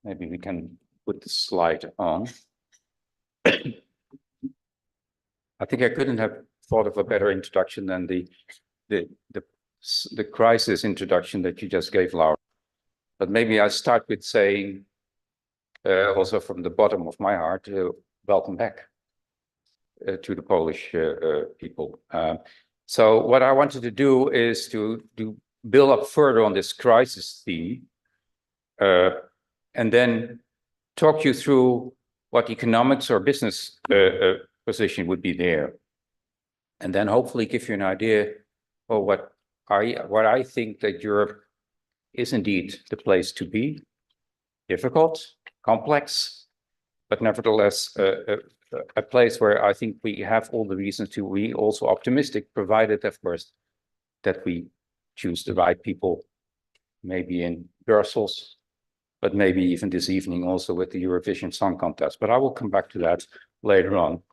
Maybe we can put the slide on. I think I couldn't have thought of a better introduction than the crisis introduction that you just gave, Laura. But maybe I start with saying, also from the bottom of my heart, welcome back to the Polish people. So what I wanted to do is to build up further on this crisis theme, and then talk you through what economics or business position would be there. And then hopefully give you an idea of what I think that Europe is indeed the place to be. Difficult, complex, but nevertheless a place where I think we have all the reasons to be also optimistic, provided, of course, that we choose the right people, maybe in Brussels, but maybe even this evening also with the Eurovision Song Contest. But I will come back to that later on.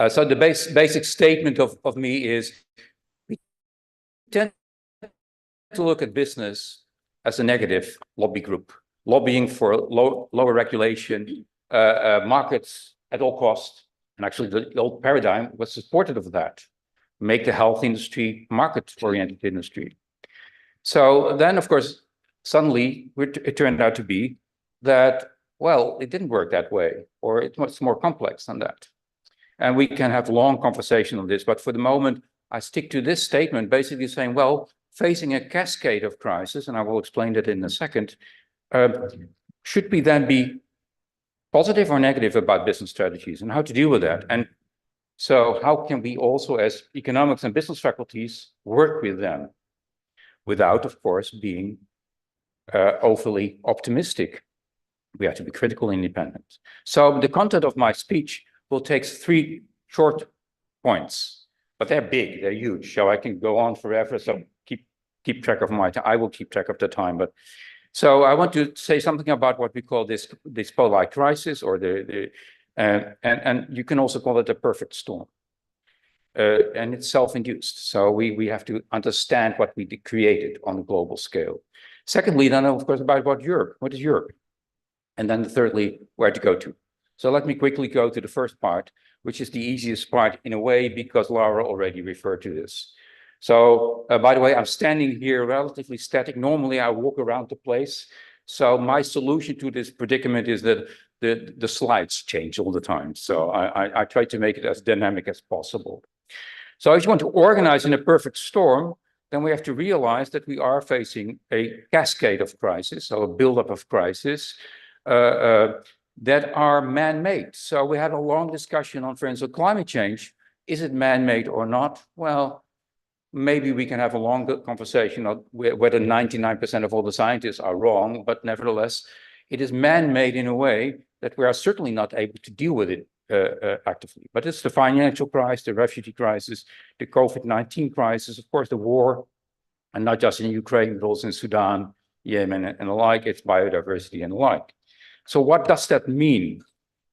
So the basic statement of me is we tend to look at business as a negative lobby group, lobbying for lower regulation, markets at all costs. And actually the old paradigm was supportive of that. Make the health industry market-oriented industry. So then, of course, suddenly it turned out to be that, well, it didn't work that way, or it's much more complex than that. And we can have long conversation on this, but for the moment, I stick to this statement, basically saying, well, facing a cascade of crises, and I will explain that in a second, should we then be positive or negative about business strategies and how to deal with that? And so how can we also, as economics and business faculties, work with them without, of course, being overly optimistic? We have to be critical and independent. So the content of my speech will take 3 short points, but they're big, they're huge, so I can go on forever. So keep track of my time. I will keep track of the time. But so I want to say something about what we call this polycrisis, or and you can also call it a perfect storm. And it's self-induced. So we have to understand what we created on a global scale. Secondly, then of course about what Europe. What is Europe? And then thirdly, where to go to. So let me quickly go to the first part, which is the easiest part in a way, because Laura already referred to this. So, by the way, I'm standing here relatively static. Normally, I walk around the place. So my solution to this predicament is that the slides change all the time. So I try to make it as dynamic as possible. So if you want to organize in a perfect storm, then we have to realize that we are facing a cascade of crises, so a buildup of crises that are man-made. So we had a long discussion on, for instance, climate change. Is it man-made or not? Well, maybe we can have a longer conversation on whether 99% of all the scientists are wrong, but nevertheless, it is man-made in a way that we are certainly not able to deal with it actively. But it's the financial crisis, the refugee crisis, the COVID-19 crisis, of course, the war, and not just in Ukraine, but also in Sudan, Yemen, and the like. It's biodiversity and the like. So what does that mean?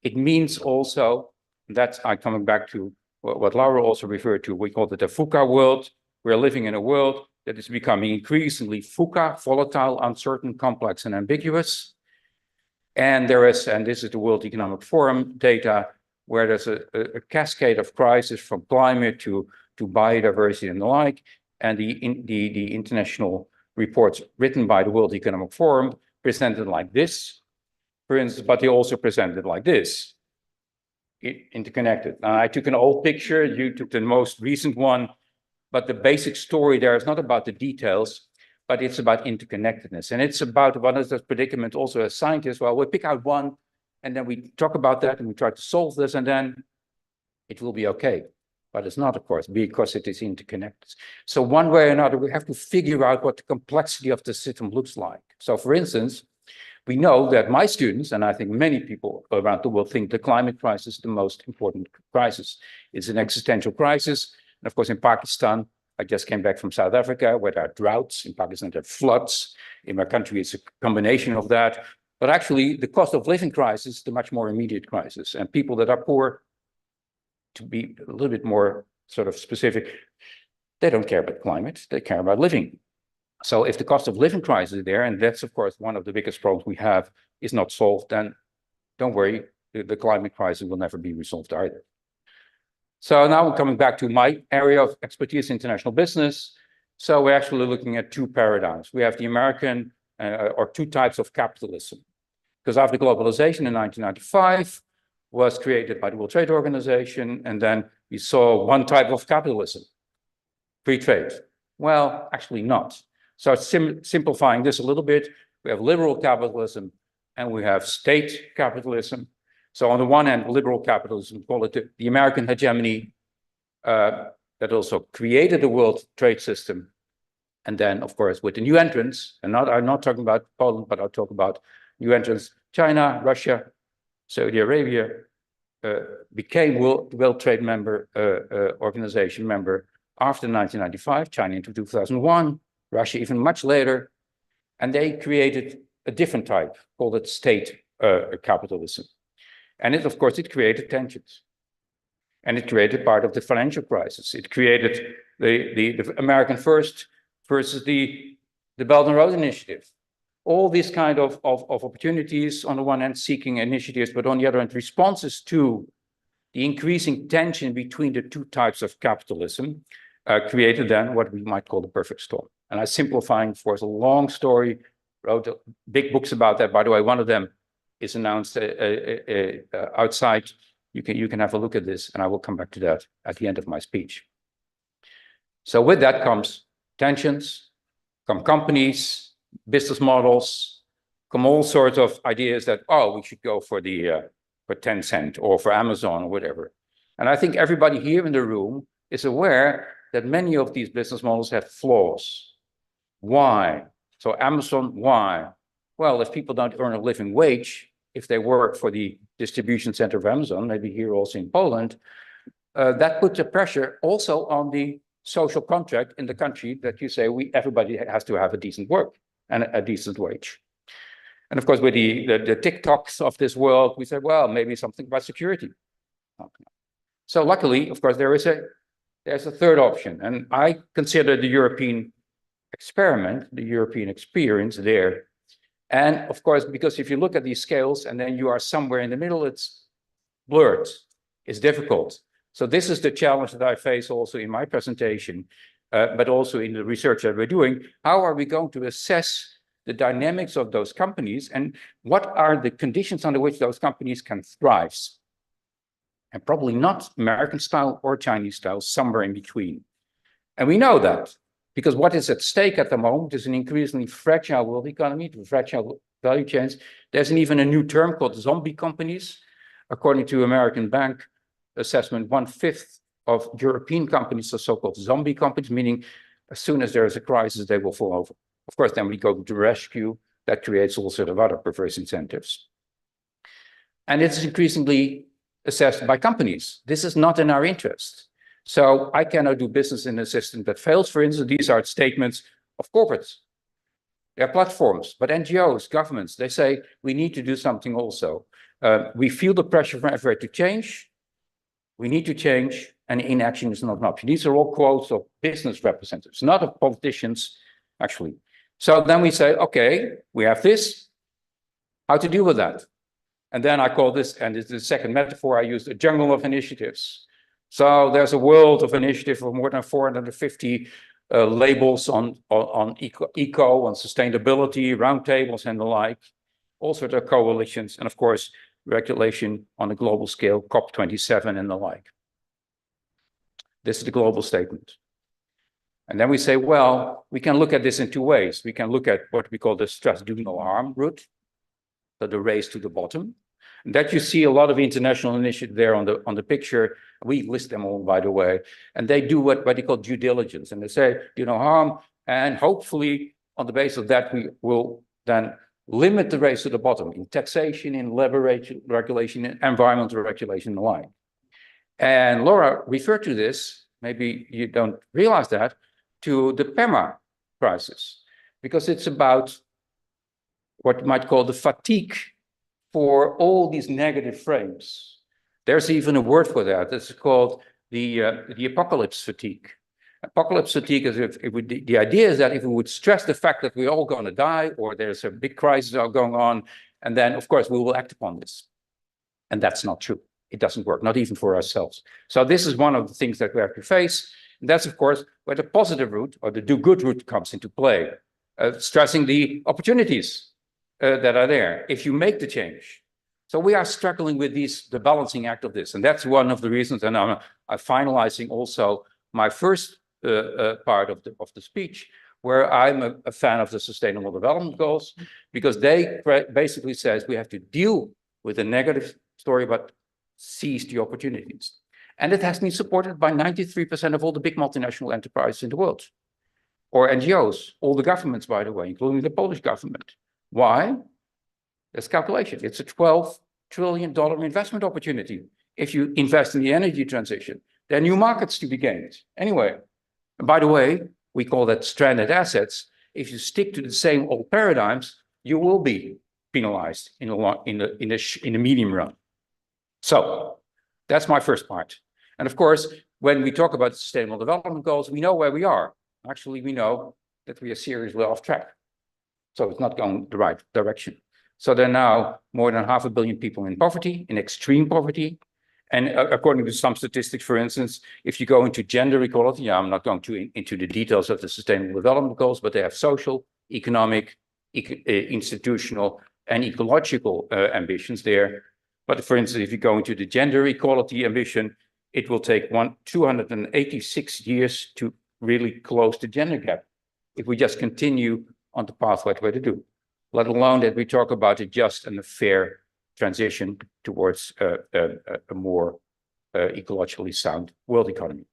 It means also, that's coming back to what Laura also referred to, we call it the VUCA world. We're living in a world that is becoming increasingly VUCA, volatile, uncertain, complex, and ambiguous. And there is, and this is the World Economic Forum data, where there's a cascade of crises from climate to biodiversity and the like. And the international reports written by the World Economic Forum presented like this, for instance, but they also presented like this, interconnected. Now, I took an old picture, you took the most recent one, but the basic story there is not about the details, but it's about interconnectedness. And it's about what is the predicament also as scientists. Well, we pick out one, and then we talk about that, and we try to solve this, and then it will be okay. But it's not, of course, because it is interconnected. So one way or another, we have to figure out what the complexity of the system looks like. So for instance, we know that my students, and I think many people around the world, think the climate crisis is the most important crisis. It's an existential crisis. And of course, in Pakistan, I just came back from South Africa, where there are droughts. In Pakistan, there are floods. In my country, it's a combination of that. But actually, the cost of living crisis is the much more immediate crisis. And people that are poor, to be a little bit more sort of specific, they don't care about climate, they care about living. So if the cost of living crisis is there, and that's of course one of the biggest problems we have, is not solved, then don't worry, the climate crisis will never be resolved either. So now we're coming back to my area of expertise, international business. So we're actually looking at two paradigms. We have the American, or two types of capitalism. Because after globalization in 1995, was created by the World Trade Organization, and then we saw one type of capitalism, free trade. Well, actually not. So simplifying this a little bit, we have liberal capitalism and we have state capitalism. So on the one hand, liberal capitalism, call it the American hegemony, that also created the world trade system. And then, of course, with the new entrants, and I'm not talking about Poland, but I'll talk about new entrants, China, Russia, Saudi Arabia, became World Trade Organization member after 1995, China into 2001, Russia even much later, and they created a different type, called it state capitalism. And it, of course, it created tensions. And it created part of the financial crisis. It created the American First versus the Belt and Road Initiative. All these kind of opportunities, on the one hand, seeking initiatives, but on the other hand, responses to the increasing tension between the two types of capitalism created then what we might call the perfect storm. And I'm simplifying, for a long story, wrote big books about that. By the way, one of them is announced outside. You can have a look at this, and I will come back to that at the end of my speech. So with that comes tensions, come companies, business models, come all sorts of ideas that, oh, we should go for Tencent or for Amazon or whatever. And I think everybody here in the room is aware that many of these business models have flaws. Why? So Amazon, why? Well, if people don't earn a living wage, if they work for the distribution center of Amazon, maybe here also in Poland, that puts a pressure also on the social contract in the country that you say everybody has to have a decent work and a decent wage. And of course, with the TikToks of this world, we said, well, maybe something about security. So luckily, of course, there's a third option. And I consider the European experiment, the European experience there. And of course, because if you look at these scales and then you are somewhere in the middle, it's blurred. is difficult. So this is the challenge that I face also in my presentation, but also in the research that we're doing. How are we going to assess the dynamics of those companies, and what are the conditions under which those companies can thrive? And probably not American style or Chinese style, somewhere in between. And we know that because what is at stake at the moment is an increasingly fragile world economy, fragile value chains. There's even a new term called zombie companies. According to American Bank assessment, 1/5 of European companies are so-called zombie companies, meaning as soon as there is a crisis, they will fall over. Of course, then we go to rescue. That creates all sorts of other perverse incentives. And it's increasingly assessed by companies. This is not in our interest. So I cannot do business in a system that fails. For instance, these are statements of corporates. They're platforms, but NGOs, governments, they say we need to do something also. We feel the pressure from everywhere to change. We need to change, and inaction is not an option. These are all quotes of business representatives, not of politicians, actually. So then we say, okay, we have this, how to deal with that? And then I call this, and it's the second metaphor I use, a jungle of initiatives. So there's a world of initiative of more than 450 labels on eco, on sustainability, roundtables and the like, all sorts of coalitions, and of course, regulation on a global scale, COP27 and the like. This is the global statement. And then we say, well, we can look at this in two ways. We can look at what we call the stress do no harm route, so the race to the bottom. And that you see a lot of international initiatives there on the picture. We list them all, by the way. And they do what they call due diligence. And they say, do no harm. And hopefully, on the basis of that, we will then limit the race to the bottom in taxation, in labor regulation, in environmental regulation, and the like. And Laura referred to this, maybe you don't realize that, to the PEMA crisis, because it's about what you might call the fatigue for all these negative frames. There's even a word for that. It's called the apocalypse fatigue. Apocalypse fatigue is the idea is that if we would stress the fact that we're all going to die, or there's a big crisis going on, and then of course we will act upon this. And that's not true. It doesn't work, not even for ourselves. So this is one of the things that we have to face. And that's of course where the positive route or the do good route comes into play, stressing the opportunities that are there if you make the change. So we are struggling with the balancing act of this. And that's one of the reasons, and I'm finalizing also my first part of the speech, where I'm a fan of the Sustainable Development Goals, because they basically says we have to deal with the negative story, but seize the opportunities. And it has been supported by 93% of all the big multinational enterprises in the world, or NGOs, all the governments, by the way, including the Polish government. Why? There's calculation. It's a $12 trillion investment opportunity. If you invest in the energy transition, there are new markets to be gained. Anyway, and by the way, we call that stranded assets. If you stick to the same old paradigms, you will be penalized in the medium run. So that's my first part. And of course, when we talk about the Sustainable Development Goals, we know where we are. Actually, we know that we are seriously off track. So it's not going the right direction. So there are now more than 500 million people in poverty, in extreme poverty. And according to some statistics, for instance, if you go into gender equality, I'm not going into the details of the Sustainable Development Goals, but they have social, economic, institutional, and ecological ambitions there. But for instance, if you go into the gender equality ambition, it will take 286 years to really close the gender gap if we just continue on the pathway to do, let alone that we talk about a just and a fair transition towards a more ecologically sound world economy.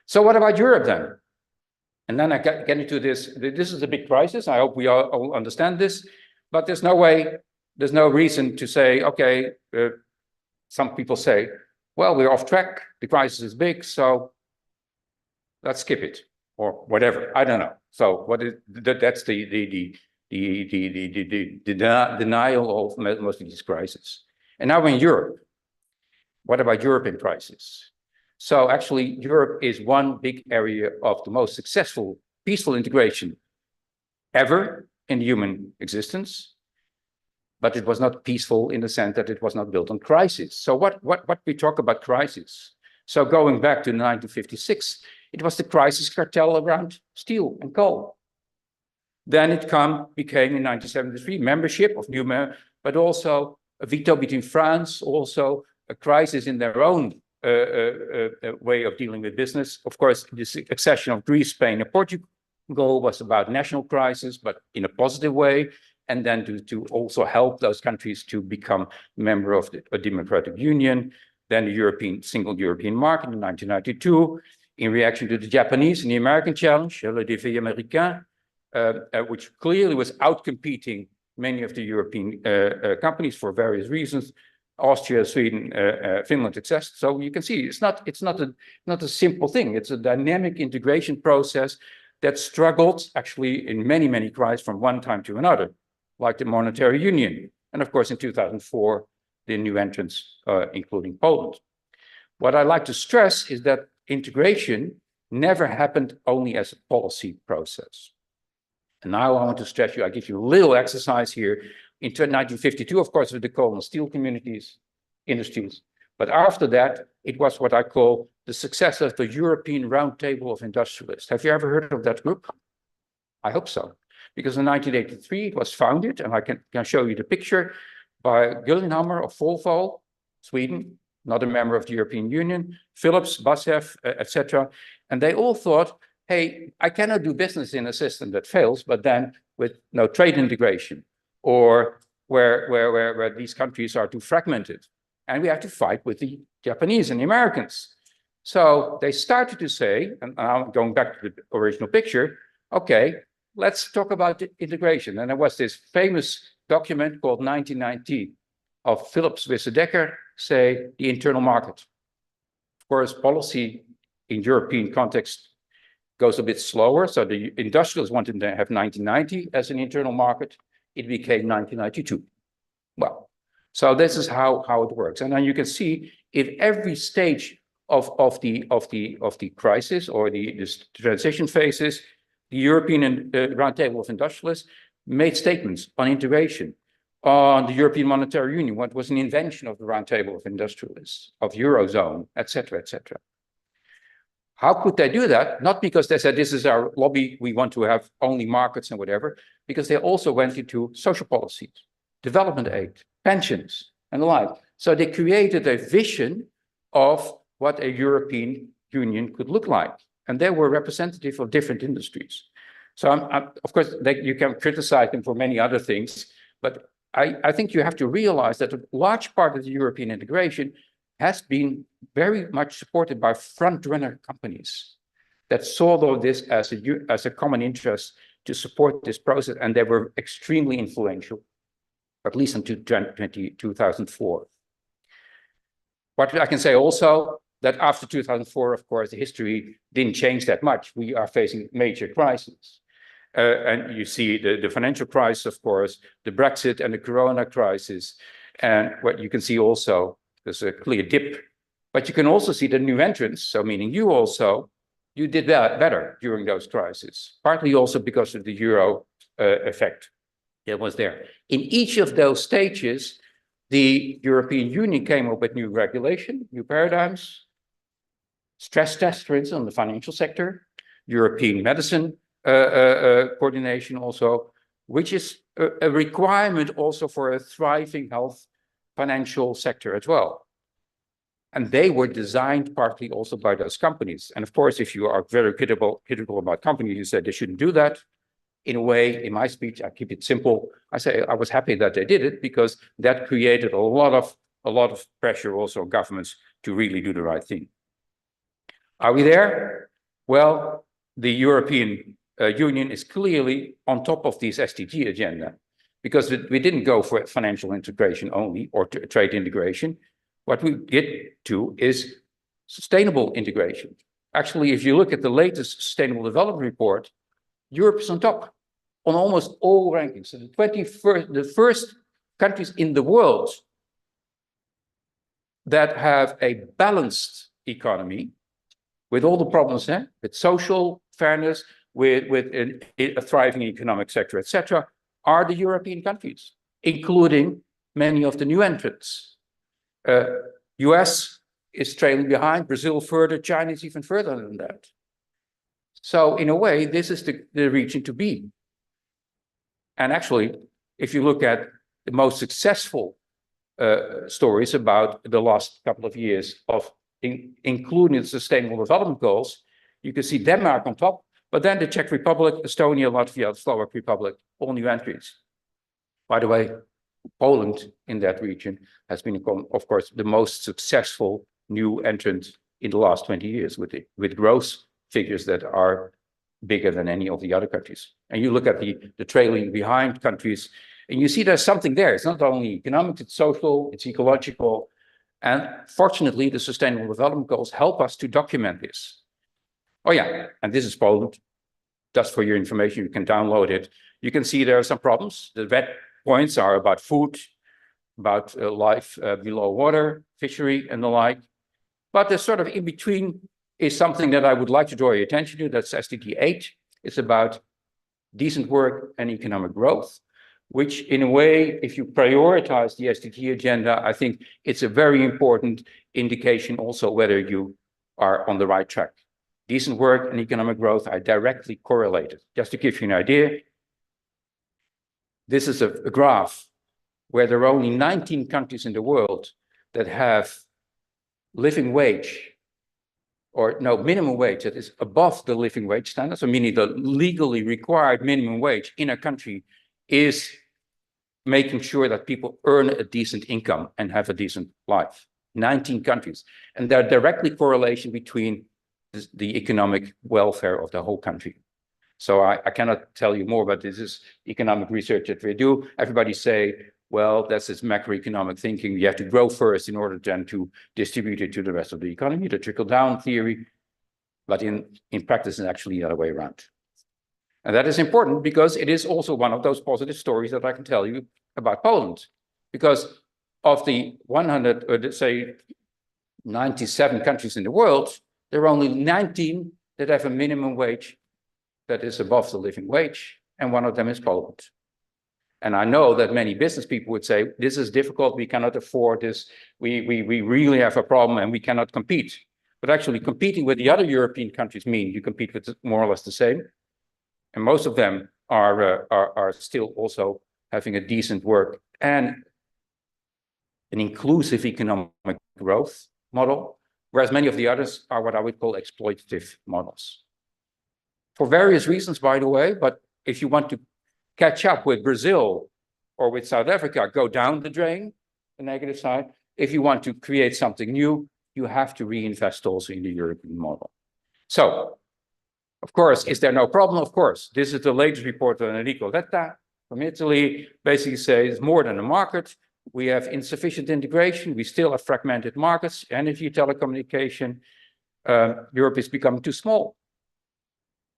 So what about Europe then? And then I get into this. This is a big crisis. I hope we all understand this, but there's no way, there's no reason to say, okay, some people say, well, we're off track. The crisis is big, so let's skip it or whatever. I don't know. So what is that's the denial of most of these crises. And now we're in Europe. What about Europe in crisis? So actually, Europe is one big area of the most successful peaceful integration ever in human existence. but it was not peaceful in the sense that it was not built on crisis. So what we talk about crisis? So going back to 1956, it was the crisis cartel around steel and coal. Then it became in 1973 membership of new but also a veto between France, also a crisis in their own way of dealing with business. Of course, this accession of Greece, Spain, and Portugal was about national crisis, but in a positive way, and then to also help those countries to become member of a democratic union. Then the single European market in 1992, in reaction to the Japanese and the American challenge, le défi américain, which clearly was outcompeting many of the European companies for various reasons. Austria, Sweden, Finland, etc. So you can see it's not a simple thing. It's a dynamic integration process that struggled actually in many crises from one time to another, like the monetary union, and of course in 2004 the new entrants, including Poland. What I like to stress is that integration never happened only as a policy process. And now I want to stress you, I give you a little exercise here. In 1952, of course, with the coal and steel industries. But after that, it was what I call the success of the European Roundtable of Industrialists. Have you ever heard of that group? I hope so. Because in 1983, it was founded, and I can show you the picture, by Gyllenhammar of Volvo, Sweden, not a member of the European Union, Philips, BASF, etc. And they all thought, hey, I cannot do business in a system that fails, but then with no trade integration, or where these countries are too fragmented. And we have to fight with the Japanese and the Americans. So they started to say, and I'm going back to the original picture, okay, let's talk about the integration. And there was this famous document called 1990 of Philips Wissel-Dekker, say, the internal market. Of course, policy in European context goes a bit slower. So the industrialists wanted to have 1990 as an internal market. It became 1992. Well, so this is how it works. And then you can see in every stage of the crisis or the transition phases, the European Roundtable of Industrialists made statements on integration, on the European Monetary Union, what was an invention of the Roundtable of Industrialists, of Eurozone, etc., etc. How could they do that? Not because they said, this is our lobby, we want to have only markets and whatever, because they also went into social policies, development aid, pensions, and the like. So they created a vision of what a European Union could look like. And they were representative of different industries. So of course, you can criticize them for many other things, but I think you have to realize that a large part of the European integration has been very much supported by front-runner companies that saw this as a common interest to support this process, and they were extremely influential, at least until 2004. What I can say also, that after 2004, of course, the history didn't change that much. We are facing major crises. And you see the financial crisis, of course, the Brexit and the Corona crisis. And what you can see also, there's a clear dip. But you can also see the new entrants, so meaning you did better during those crises, partly also because of the euro effect that was there. In each of those stages, the European Union came up with new regulation, new paradigms, stress tests, for instance, on the financial sector, European medicine coordination also, which is a requirement also for a thriving health financial sector as well. And they were designed partly also by those companies. And of course, if you are very critical about companies, you said they shouldn't do that. In a way, in my speech, I keep it simple. I say I was happy that they did it because that created a lot of pressure also on governments to really do the right thing. Are we there? Well, the European Union is clearly on top of this SDG agenda because we didn't go for financial integration only or trade integration. What we did to is sustainable integration. Actually, if you look at the latest Sustainable Development Report, Europe is on top on almost all rankings. So the first countries in the world that have a balanced economy with all the problems there, with social fairness, with a thriving economic sector, etc., are the European countries. including many of the new entrants. US is trailing behind, Brazil further, China is even further than that. So in a way, this is the region to be. And actually, if you look at the most successful stories about the last couple of years of including the Sustainable Development Goals, you can see Denmark on top, but then the Czech Republic, Estonia, Latvia, Slovak Republic, all new entries. By the way, Poland in that region has been, of course, the most successful new entrant in the last 20 years with growth figures that are bigger than any of the other countries. And you look at the trailing behind countries, and you see there's something there. It's not only economic, it's social, it's ecological. And fortunately, the Sustainable Development Goals help us to document this. Oh yeah, and this is Poland. Just for your information, you can download it. You can see there are some problems. The red points are about food, about life below water, fishery, and the like. But the sort of in between is something that I would like to draw your attention to. That's SDG 8. It's about decent work and economic growth, which in a way, if you prioritize the SDG agenda, I think it's a very important indication also whether you are on the right track. Decent work and economic growth are directly correlated. Just to give you an idea, this is a graph where there are only 19 countries in the world that have living wage, or no, minimum wage that is above the living wage standard, so meaning the legally required minimum wage in a country is making sure that people earn a decent income and have a decent life. 19 countries. And there are directly correlation between the economic welfare of the whole country. So I cannot tell you more, but this is economic research that we do. Everybody say, well, that's this macroeconomic thinking. You have to grow first in order then to distribute it to the rest of the economy, the trickle-down theory. But in practice, it's actually the other way around. And that is important because it is also one of those positive stories that I can tell you about Poland. Because of the 100, or let's say 97 countries in the world, there are only 19 that have a minimum wage that is above the living wage, and one of them is Poland. And I know that many business people would say, this is difficult, we cannot afford this, we really have a problem and we cannot compete. But actually competing with the other European countries mean you compete with more or less the same. And most of them are still also having a decent work and an inclusive economic growth model, whereas many of the others are what I would call exploitative models. For various reasons, by the way, but if you want to catch up with Brazil or with South Africa, go down the drain, the negative side. If you want to create something new, you have to reinvest also in the European model. So, of course, is there no problem? Of course. This is the latest report on Enrico Letta from Italy, basically says it's more than a market. We have insufficient integration. We still have fragmented markets, energy, telecommunication. Europe is becoming too small,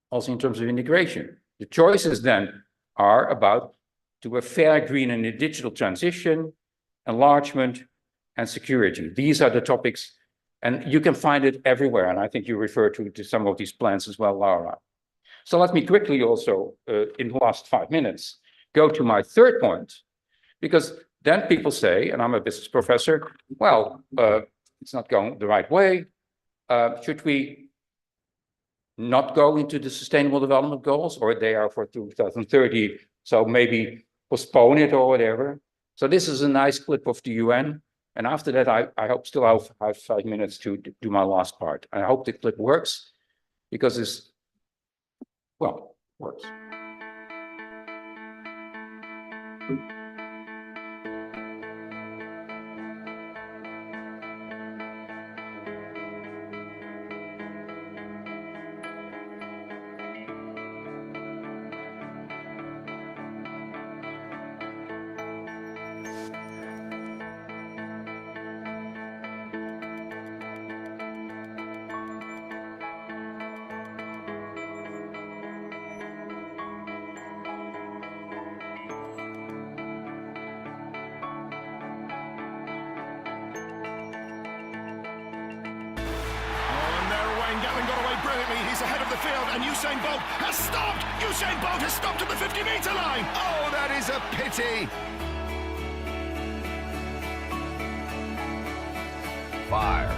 also in terms of integration. The choices then are about to a fair, green, and a digital transition, enlargement, and security. These are the topics, and you can find it everywhere. And I think you refer to some of these plans as well, Laura. So let me quickly also, in the last 5 minutes, go to my third point, because then people say, and I'm a business professor, well, it's not going the right way. Should we not go into the Sustainable Development Goals, or they are for 2030, so maybe postpone it or whatever? So this is a nice clip of the UN. And after that, I hope still have 5 minutes to do my last part. I hope the clip works, because it's, well, works. Gavin got away brilliantly. He's ahead of the field, and Usain Bolt has stopped. Usain Bolt has stopped at the 50-meter line. Oh, that is a pity. fire.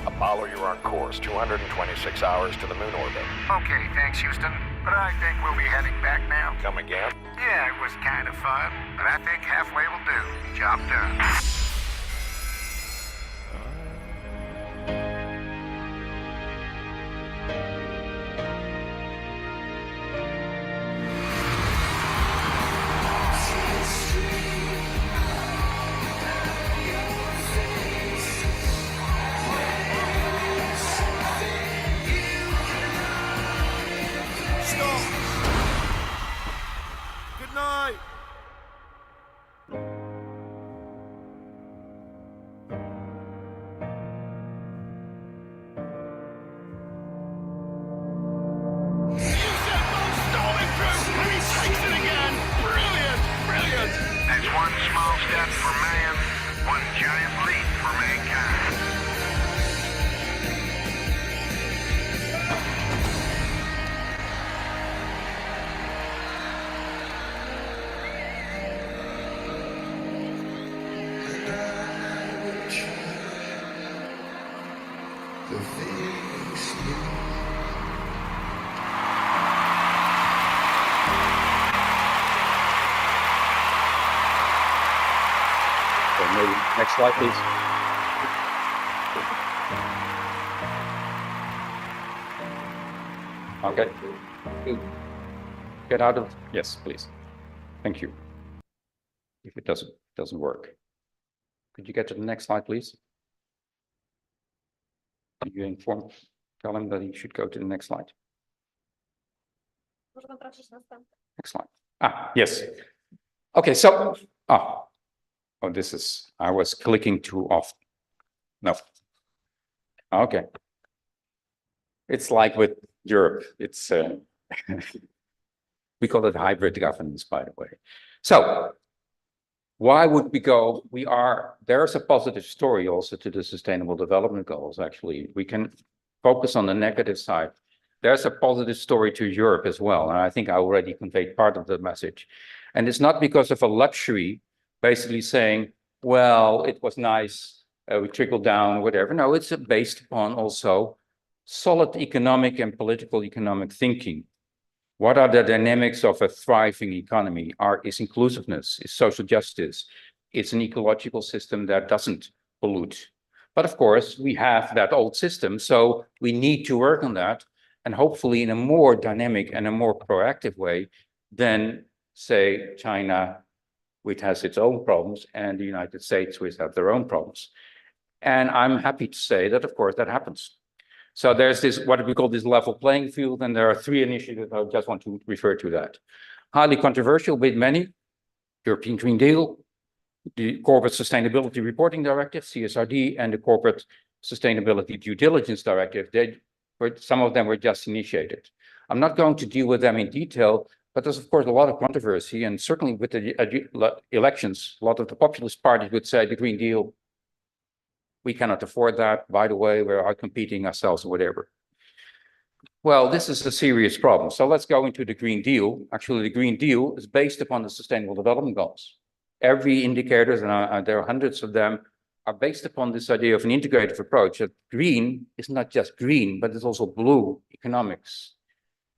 Apollo, you're on course. 226 hours to the moon orbit. Okay, thanks, Houston. But I think we'll be heading back now. Come again? Yeah, it was kind of fun, but I think halfway will do. Job done. Stop! Good night! Usain Bolt storming through, and he takes it again! Brilliant! Brilliant! That's one small step for man, one giant leap for mankind. So maybe next slide, please. Okay. Get out of, yes, please. Thank you. If it doesn't work. Could you get to the next slide, please? Could you tell him that he should go to the next slide? Next slide. Ah, yes. Okay, so, this is, I was clicking too often. No. Okay. It's like with Europe, it's, we call it hybrid governance, by the way. So, why would we go? There's a positive story also to the Sustainable Development Goals, actually. We can focus on the negative side. There's a positive story to Europe as well, and I think I already conveyed part of the message. And it's not because of a luxury, basically saying, well, it was nice, we trickled down, whatever. No, it's based upon also solid economic and political economic thinking. What are the dynamics of a thriving economy? Is inclusiveness, is social justice, it's an ecological system that doesn't pollute. But of course, we have that old system, so we need to work on that, and hopefully in a more dynamic and a more proactive way than, say, China, which has its own problems, and the United States, which have their own problems. And I'm happy to say that, of course, that happens. So there's this, what we call this level playing field, and there are 3 initiatives. I just want to refer to that. Highly controversial with many: European Green Deal, the Corporate Sustainability Reporting Directive, CSRD, and the Corporate Sustainability Due Diligence Directive. Some of them were just initiated. I'm not going to deal with them in detail, but there's, of course, a lot of controversy, and certainly with the elections, a lot of the populist parties would say the Green Deal, we cannot afford that. By the way, we're out-competing ourselves or whatever. Well, this is a serious problem. So let's go into the Green Deal. Actually, the Green Deal is based upon the Sustainable Development Goals. Every indicator, and there are hundreds of them, are based upon this idea of an integrated approach. That green is not just green, but it's also blue economics.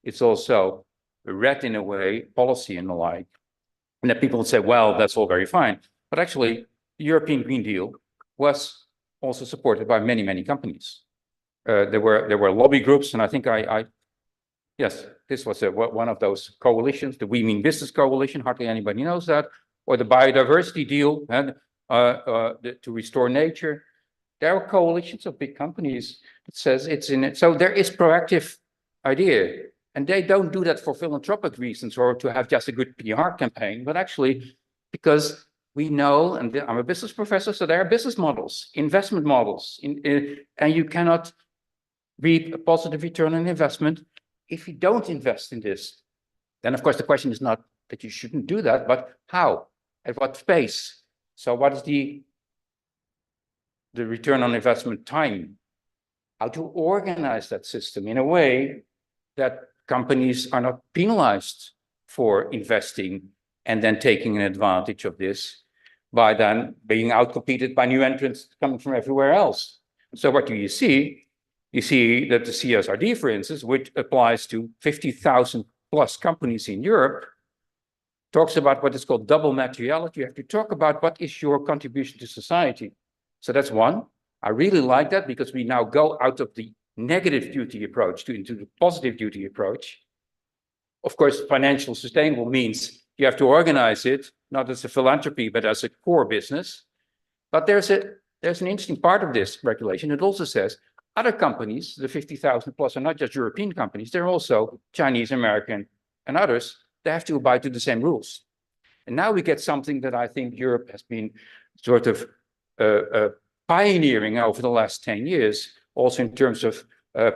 It's also red in a way, policy and the like. And that people would say, well, that's all very fine. But actually, the European Green Deal was also supported by many, many companies. There were lobby groups, and I think yes, this was one of those coalitions, the We Mean Business Coalition, hardly anybody knows that, or the Biodiversity Deal, and to restore nature. There are coalitions of big companies that says it's in it. So there is proactive idea, and they don't do that for philanthropic reasons or to have just a good PR campaign, but actually because we know, and I'm a business professor, so there are business models, investment models, and you cannot reap a positive return on investment if you don't invest in this. Then, of course, the question is not that you shouldn't do that, but how, at what pace? So what is the return on investment time? How to organize that system in a way that companies are not penalized for investing and then taking an advantage of this, by then being outcompeted by new entrants coming from everywhere else. So what do you see? You see that the CSRD, for instance, which applies to 50,000 plus companies in Europe, talks about what is called double materiality. You have to talk about what is your contribution to society. So that's one. I really like that because we now go out of the negative duty approach into the positive duty approach. Of course, financial sustainable means you have to organize it, not as a philanthropy, but as a core business. But there's an interesting part of this regulation. It also says other companies, the 50,000 plus, are not just European companies, they're also Chinese, American, and others. They have to abide to the same rules. And now we get something that I think Europe has been sort of pioneering over the last 10 years, also in terms of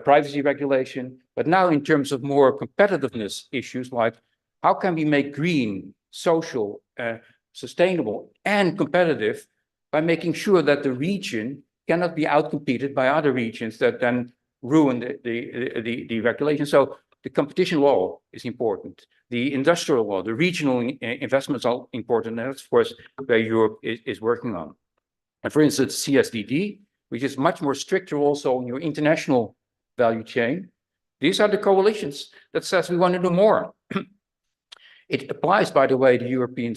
privacy regulation, but now in terms of more competitiveness issues, like how can we make green, social, sustainable, and competitive by making sure that the region cannot be outcompeted by other regions that then ruin the regulation. So the competition law is important. The industrial law, the regional investments are important. And that's, of course, where Europe is working on. And for instance, CSDD, which is much more stricter also on your international value chain. These are the coalitions that says we want to do more. It applies, by the way, the European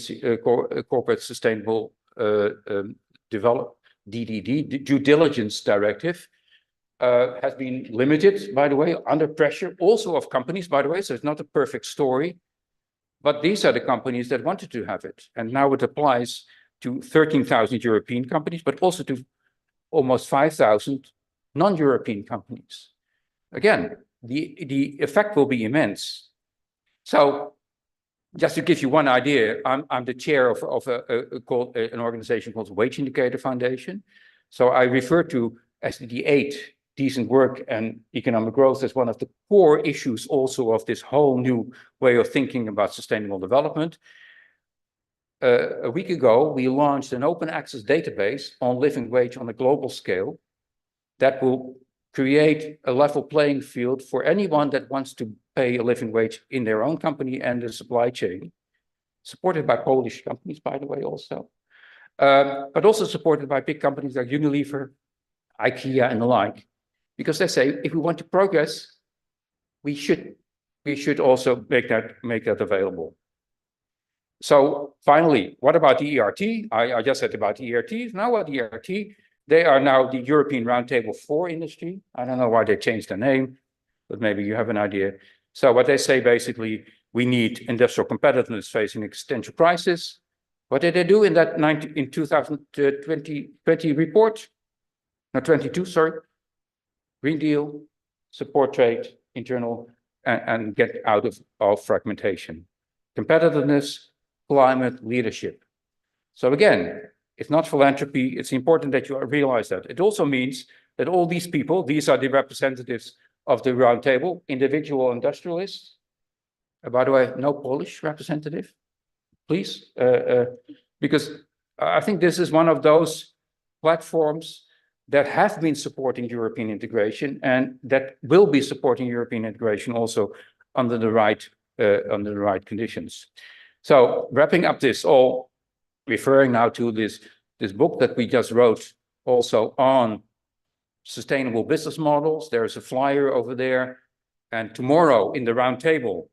Corporate Sustainable Development, DDD, the Due Diligence Directive, has been limited, by the way, under pressure, also of companies, by the way, so it's not a perfect story. But these are the companies that wanted to have it. And now it applies to 13,000 European companies, but also to almost 5,000 non-European companies. Again, the effect will be immense. So just to give you one idea, I'm the chair of an organization called Wage Indicator Foundation. So I refer to SDG 8, decent work and economic growth, as one of the core issues also of this whole new way of thinking about sustainable development. A week ago, we launched an open access database on living wage on a global scale that will create a level playing field for anyone that wants to pay a living wage in their own company and the supply chain, supported by Polish companies, by the way, also, but also supported by big companies like Unilever, IKEA, and the like, because they say if we want to progress, we should also make that available. So finally, what about the ERT? I just said about the ERT. Now what the ERT? They are now the European Roundtable for Industry. I don't know why they changed the name, but maybe you have an idea. So what they say basically, we need industrial competitiveness facing existential crisis. What did they do in that 2020 report? No, 22, sorry. Green Deal, support trade, internal, and get out of fragmentation. Competitiveness, climate, leadership. So again, it's not philanthropy. It's important that you realize that. It also means that all these people, these are the representatives of the roundtable, individual industrialists. By the way, no Polish representative, please, because I think this is one of those platforms that have been supporting European integration and that will be supporting European integration also under the right conditions. So wrapping up this all, referring now to this book that we just wrote also on sustainable business models. There's a flyer over there. And tomorrow in the roundtable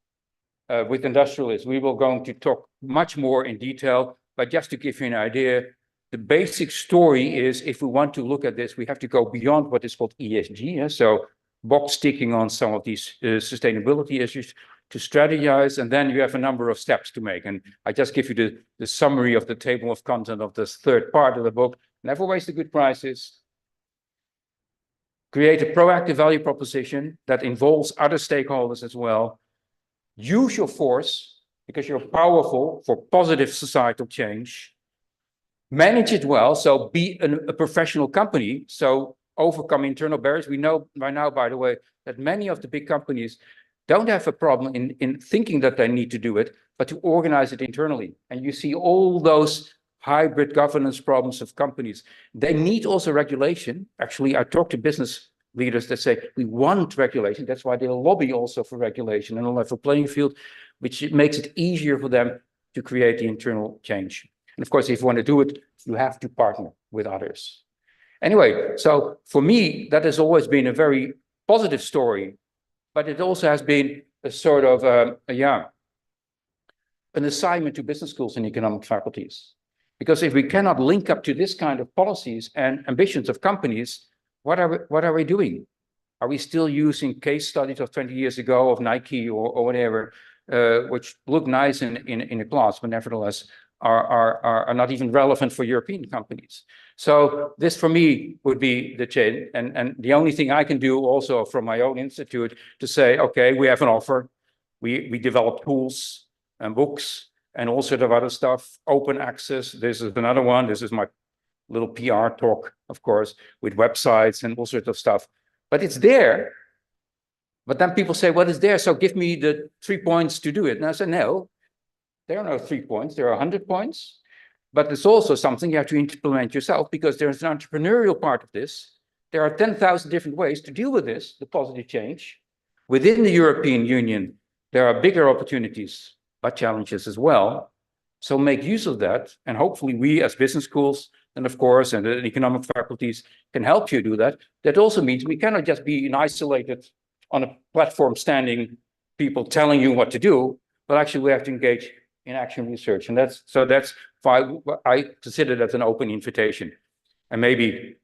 with industrialists, we will going to talk much more in detail. But just to give you an idea, the basic story is if we want to look at this, we have to go beyond what is called ESG. So box ticking on some of these sustainability issues to strategize, and then you have a number of steps to make. And I just give you the summary of the table of content of this third part of the book. Never waste a good crisis. Create a proactive value proposition that involves other stakeholders as well. Use your force because you're powerful for positive societal change. Manage it well, so be a professional company. So overcome internal barriers. We know by now, by the way, that many of the big companies don't have a problem in thinking that they need to do it, but to organize it internally. And you see all those hybrid governance problems of companies. They need also regulation. Actually, I talk to business leaders that say, we want regulation. That's why they lobby also for regulation and a level playing field, which makes it easier for them to create the internal change. And of course, if you want to do it, you have to partner with others. Anyway, so for me, that has always been a very positive story, but it also has been a sort of, an assignment to business schools and economic faculties. Because if we cannot link up to this kind of policies and ambitions of companies, what are we doing? Are we still using case studies of 20 years ago of Nike or whatever, which look nice in a class, but nevertheless are not even relevant for European companies? So this for me would be the change. And the only thing I can do also from my own institute to say, okay, we have an offer. We develop tools and books and all sort of other stuff, open access. This is another one. This is my little PR talk, of course, with websites and all sorts of stuff. But it's there. But then people say, well, it's there, so give me the 3 points to do it. And I said, no, there are no 3 points. There are 100 points. But it's also something you have to implement yourself, because there's an entrepreneurial part of this. There are 10,000 different ways to deal with this, the positive change. Within the European Union, there are bigger opportunities, but challenges as well. So make use of that. And hopefully we as business schools, and of course, and the economic faculties can help you do that. That also means we cannot just be in isolated on a platform standing people telling you what to do, but actually we have to engage in action research. And that's why I consider that an open invitation. And maybe,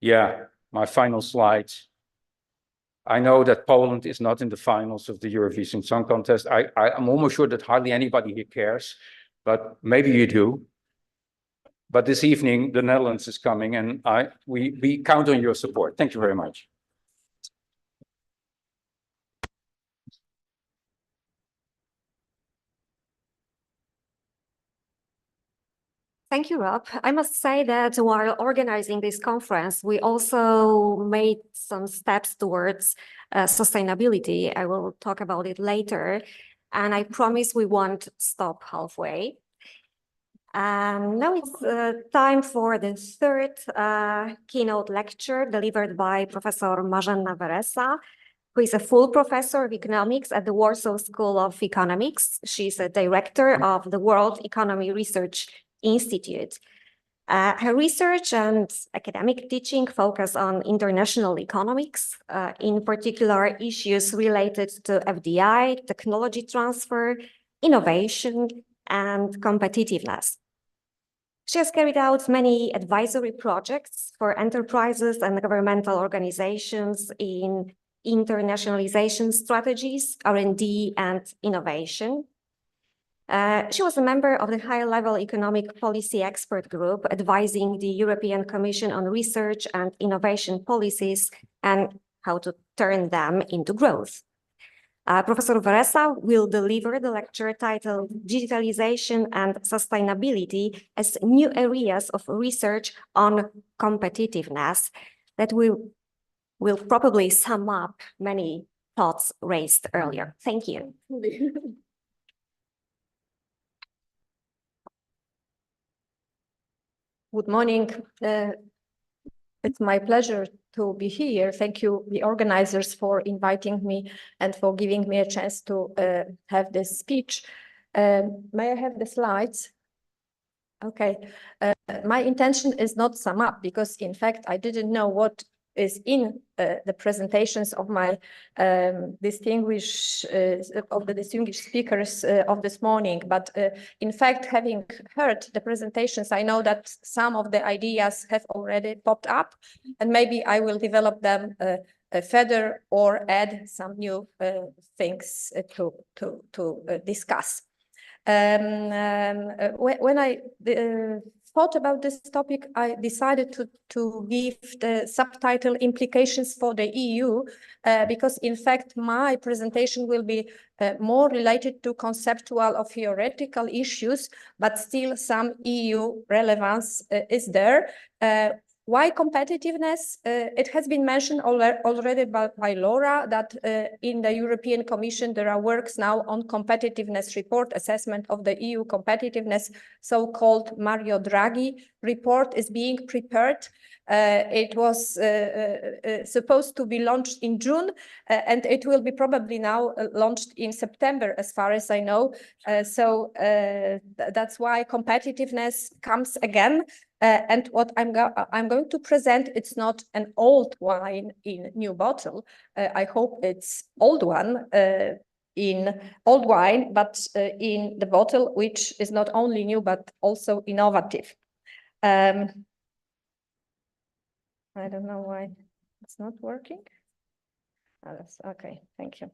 yeah, my final slide. I know that Poland is not in the finals of the Eurovision Song Contest. I'm almost sure that hardly anybody here cares, but maybe you do. But this evening, the Netherlands is coming, and we count on your support. Thank you very much. Thank you, Rob. I must say that while organizing this conference, we also made some steps towards sustainability. I will talk about it later, and I promise we won't stop halfway. Now it's time for the third keynote lecture delivered by Professor Marzena Weresa, who is a full professor of economics at the Warsaw School of Economics. She's a director of the World Economy Research Institute. Her research and academic teaching focus on international economics, in particular issues related to FDI, technology transfer, innovation, and competitiveness. She has carried out many advisory projects for enterprises and governmental organizations in internationalization strategies, R&D, and innovation. She was a member of the high-level economic policy expert group advising the European Commission on research and innovation policies and how to turn them into growth. Professor Weresa will deliver the lecture titled Digitalization and Sustainability as New Areas of Research on Competitiveness, that will probably sum up many thoughts raised earlier. Thank you. Good morning. It's my pleasure to be here. Thank you, the organizers, for inviting me and for giving me a chance to have this speech. May I have the slides? Okay. My intention is not to sum up, because in fact, I didn't know what is in the presentations of my distinguished speakers of this morning. But in fact, having heard the presentations, I know that some of the ideas have already popped up, and maybe I will develop them further or add some new things to discuss. When I thought about this topic, I decided to give the subtitle Implications for the EU, because in fact, my presentation will be more related to conceptual or theoretical issues, but still some EU relevance is there. Why competitiveness? It has been mentioned already by Laura that in the European Commission there are works now on competitiveness report, assessment of the EU competitiveness, so-called Mario Draghi report is being prepared. It was supposed to be launched in June, and it will be probably now launched in September, as far as I know. So that's why competitiveness comes again. And what I'm going to present, it's not an old wine in new bottle. I hope it's old one in old wine, but in the bottle, which is not only new, but also innovative. I don't know why it's not working. Oh, that's okay, thank you.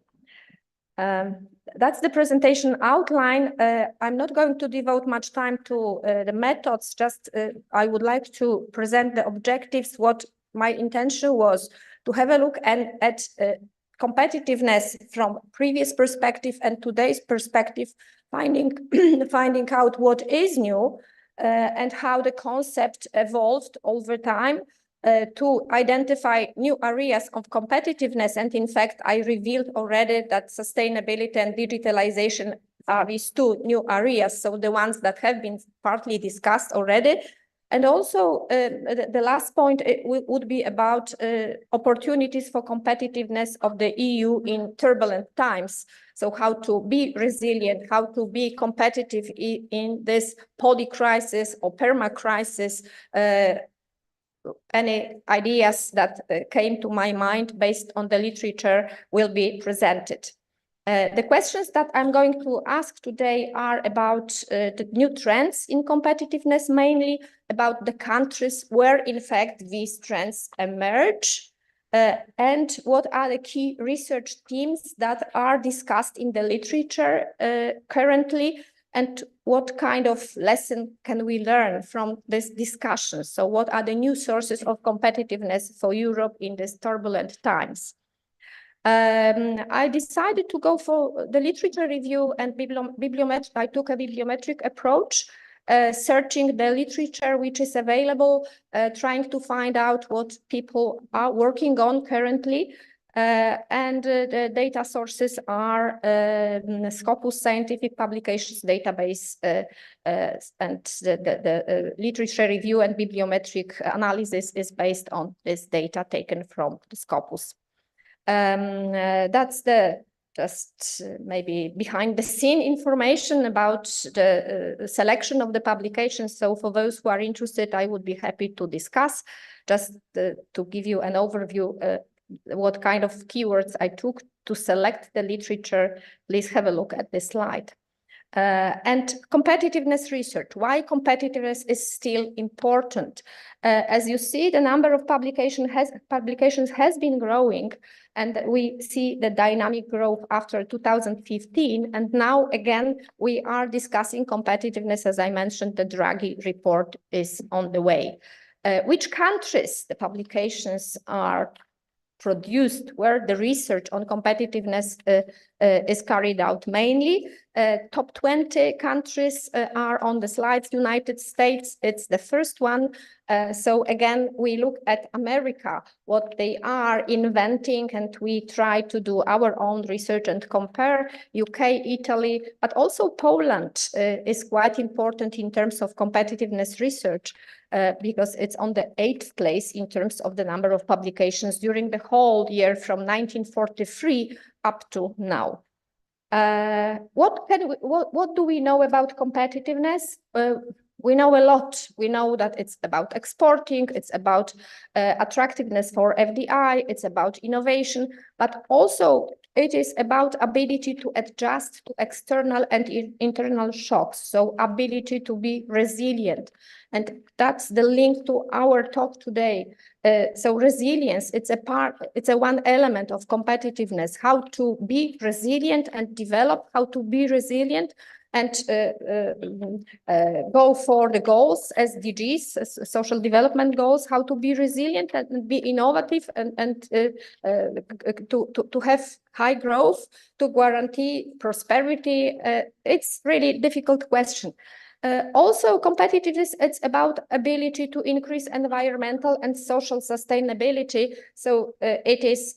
That's the presentation outline. I'm not going to devote much time to the methods, just I would like to present the objectives. What my intention was to have a look at competitiveness from previous perspective and today's perspective, finding out what is new and how the concept evolved over time. To identify new areas of competitiveness. And in fact, I revealed already that sustainability and digitalization are these two new areas. So the ones that have been partly discussed already. And also the last point would be about opportunities for competitiveness of the EU in turbulent times. So how to be resilient, how to be competitive in this poly-crisis or perma-crisis. Any ideas that came to my mind based on the literature will be presented. The questions that I'm going to ask today are about the new trends in competitiveness, mainly about the countries where in fact these trends emerge, and what are the key research themes that are discussed in the literature currently, and what kind of lesson can we learn from this discussion? So what are the new sources of competitiveness for Europe in these turbulent times? I decided to go for the literature review and bibliometric. I took a bibliometric approach, searching the literature which is available, trying to find out what people are working on currently. And the data sources are Scopus Scientific Publications Database, and the literature review and bibliometric analysis is based on this data taken from the Scopus. That's the just maybe behind the scene information about the selection of the publications. So for those who are interested, I would be happy to discuss. Just to give you an overview what kind of keywords I took to select the literature, please have a look at this slide. And competitiveness research, why competitiveness is still important. As you see, the number of publications has been growing, and we see the dynamic growth after 2015. And now again, we are discussing competitiveness. As I mentioned, the Draghi report is on the way. Which countries the publications are produced, where the research on competitiveness is carried out mainly. Top 20 countries are on the slides. United States, it's the first one. So again, we look at America, what they are inventing, and we try to do our own research and compare. UK, Italy, but also Poland is quite important in terms of competitiveness research. Because it's on the 8th place in terms of the number of publications during the whole year from 1943 up to now. What do we know about competitiveness? We know a lot. We know that it's about exporting, it's about attractiveness for FDI, it's about innovation, but also it is about ability to adjust to external and internal shocks, so ability to be resilient. And that's the link to our talk today. So resilience, it's a one element of competitiveness, how to be resilient and develop how to be resilient and go for the goals, SDGs, social development goals, how to be resilient and be innovative and to have high growth, to guarantee prosperity. It's really a difficult question. Also, competitiveness, it's about ability to increase environmental and social sustainability. So it is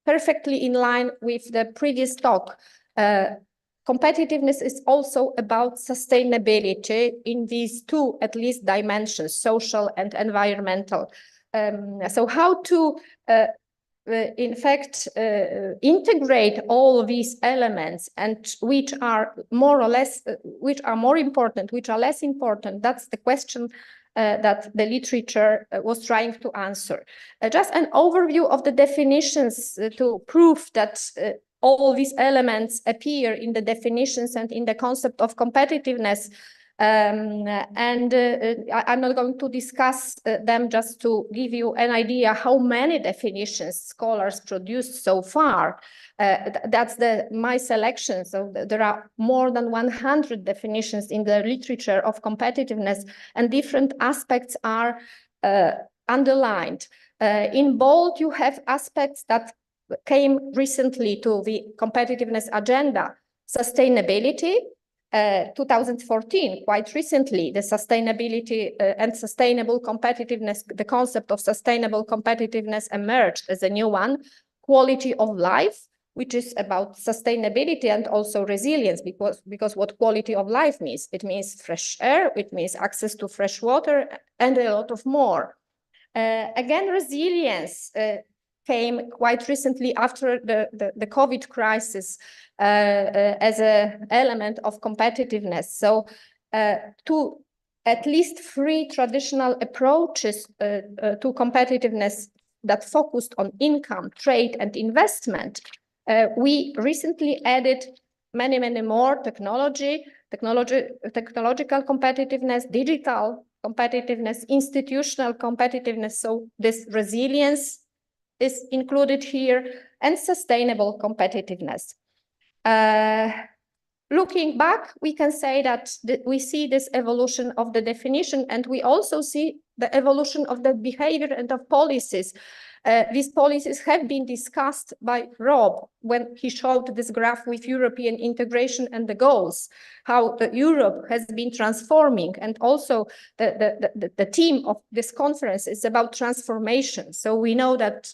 perfectly in line with the previous talk. Competitiveness is also about sustainability in these two, at least, dimensions, social and environmental. So how to, in fact, integrate all these elements, and which are more or less, which are more important, which are less important, that's the question that the literature was trying to answer. Just an overview of the definitions to prove that all these elements appear in the definitions and in the concept of competitiveness. I'm not going to discuss them, just to give you an idea how many definitions scholars produced so far. That's my selection. So there are more than 100 definitions in the literature of competitiveness, and different aspects are underlined. In bold, you have aspects that came recently to the competitiveness agenda: sustainability. 2014, quite recently, the sustainability and sustainable competitiveness, the concept of sustainable competitiveness emerged as a new one. Quality of life, which is about sustainability and also resilience, because what quality of life means? It means fresh air, it means access to fresh water, and a lot of more. Again, resilience came quite recently after the COVID crisis as an element of competitiveness. So to at least 3 traditional approaches to competitiveness that focused on income, trade, and investment, we recently added many more: technological competitiveness, digital competitiveness, institutional competitiveness. So this resilience is included here, and sustainable competitiveness. Looking back, we can say that we see this evolution of the definition, and we also see the evolution of the behavior and of policies. These policies have been discussed by Rob when he showed this graph with European integration and the goals, how Europe has been transforming, and also the theme of this conference is about transformation. So we know that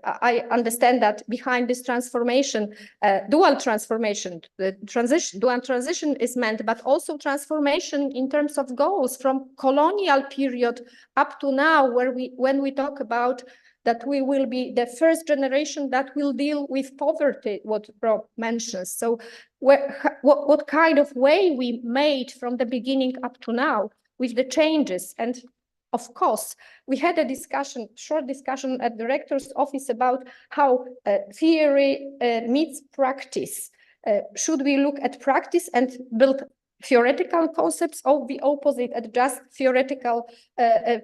I understand that behind this transformation, dual transformation, dual transition is meant, but also transformation in terms of goals from colonial period up to now, when we talk about that we will be the first generation that will deal with poverty, what Rob mentions. So what kind of way we made from the beginning up to now with the changes. And of course, we had a short discussion at the rector's office about how theory meets practice. Should we look at practice and build theoretical concepts, or the opposite, at just theoretical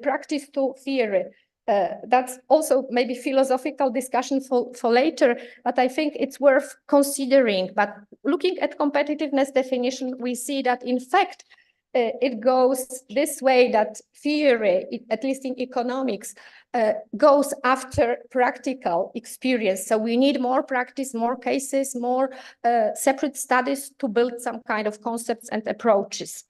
practice to theory? That's also maybe philosophical discussion for later, but I think it's worth considering. But looking at competitiveness definition, we see that in fact, it goes this way, that theory, at least in economics, goes after practical experience. So we need more practice, more cases, more separate studies to build some kind of concepts and approaches.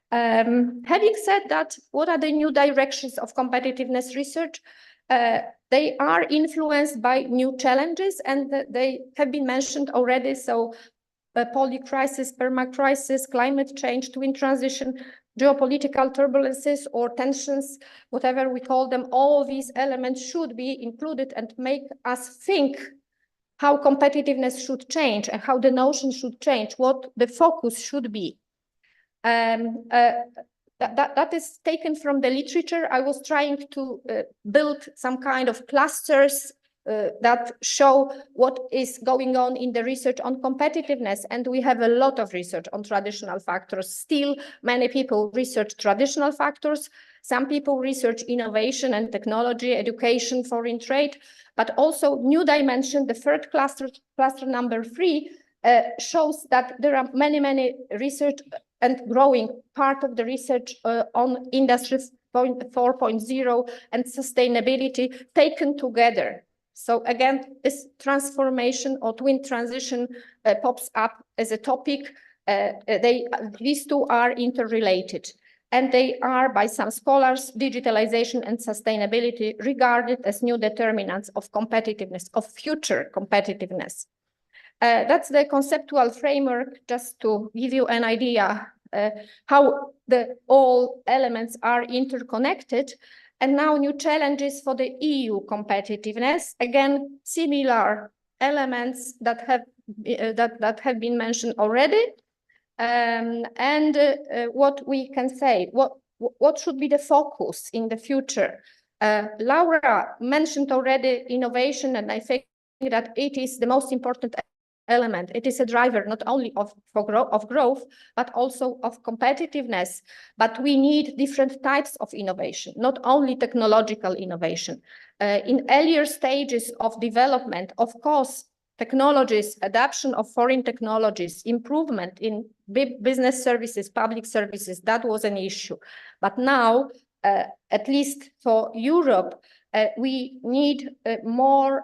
Having said that, what are the new directions of competitiveness research? They are influenced by new challenges, and they have been mentioned already. So polycrisis, permacrisis, climate change, twin transition, geopolitical turbulences or tensions, whatever we call them, all these elements should be included and make us think how competitiveness should change and how the notion should change, what the focus should be. That is taken from the literature. I was trying to build some kind of clusters that show what is going on in the research on competitiveness. And we have a lot of research on traditional factors. Still, many people research traditional factors. Some people research innovation and technology, education, foreign trade, but also new dimension. The third cluster number 3, shows that there are many research and growing part of the research on Industry 4.0 and sustainability taken together. So again, this transformation or twin transition pops up as a topic. These two are interrelated, and they are, by some scholars, digitalization and sustainability regarded as new determinants of competitiveness, of future competitiveness. That's the conceptual framework, just to give you an idea how all elements are interconnected. And now new challenges for the EU competitiveness. Again, similar elements that have been mentioned already. What we can say, what should be the focus in the future? Laura mentioned already innovation, and I think that it is the most important element. It is a driver not only of growth, but also of competitiveness. But we need different types of innovation, not only technological innovation. In earlier stages of development, of course, technologies, adoption of foreign technologies, improvement in business services, public services, that was an issue. But now, at least for Europe, we need more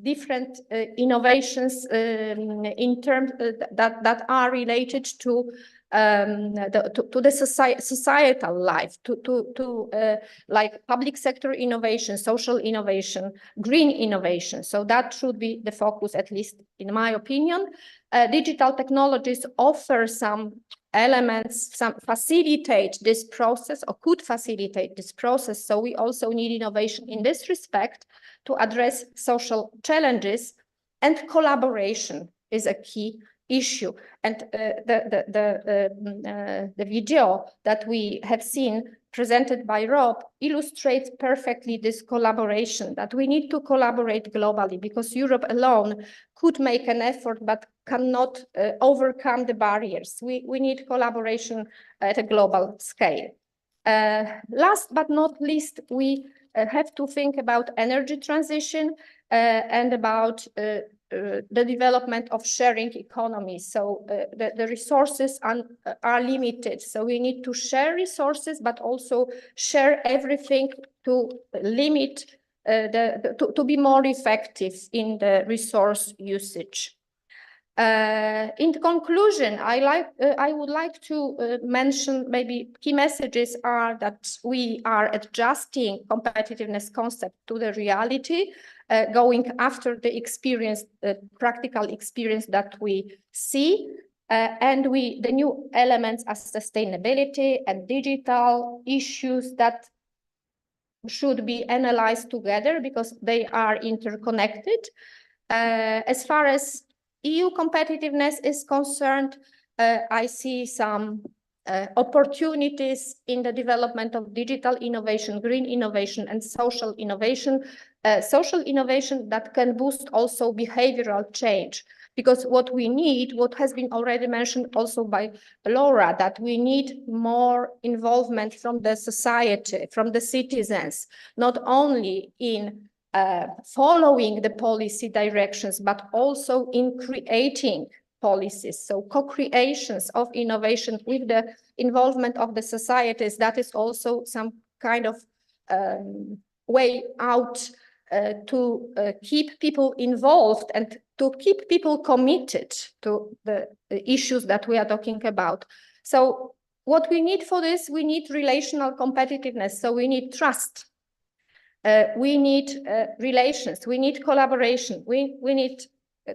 different innovations in terms that are related to the societal life, like public sector innovation, social innovation, green innovation. So that should be the focus, at least in my opinion. Digital technologies offer some elements, some facilitate this process, or could facilitate this process. So we also need innovation in this respect to address social challenges, and collaboration is a key issue. And the video that we have seen presented by Rob illustrates perfectly this collaboration, that we need to collaborate globally, because Europe alone could make an effort but cannot overcome the barriers. We need collaboration at a global scale. Last but not least, we have to think about energy transition and about the development of sharing economies. So the resources are limited. So we need to share resources, but also share everything to limit, to be more effective in the resource usage. In conclusion, I would like to mention maybe key messages are that we are adjusting competitiveness concept to the reality, going after the experience, practical experience that we see, and the new elements as sustainability and digital issues that should be analyzed together because they are interconnected. As far as EU competitiveness is concerned, I see some opportunities in the development of digital innovation, green innovation, and social innovation. Social innovation that can boost also behavioral change. Because what we need, what has been already mentioned also by Laura, that we need more involvement from the society, from the citizens, not only in following the policy directions, but also in creating policies. So co-creations of innovation with the involvement of the societies, that is also some kind of way out to keep people involved and to keep people committed to the issues that we are talking about. So what we need for this, we need relational competitiveness. So we need trust. We need relations, we need collaboration, we need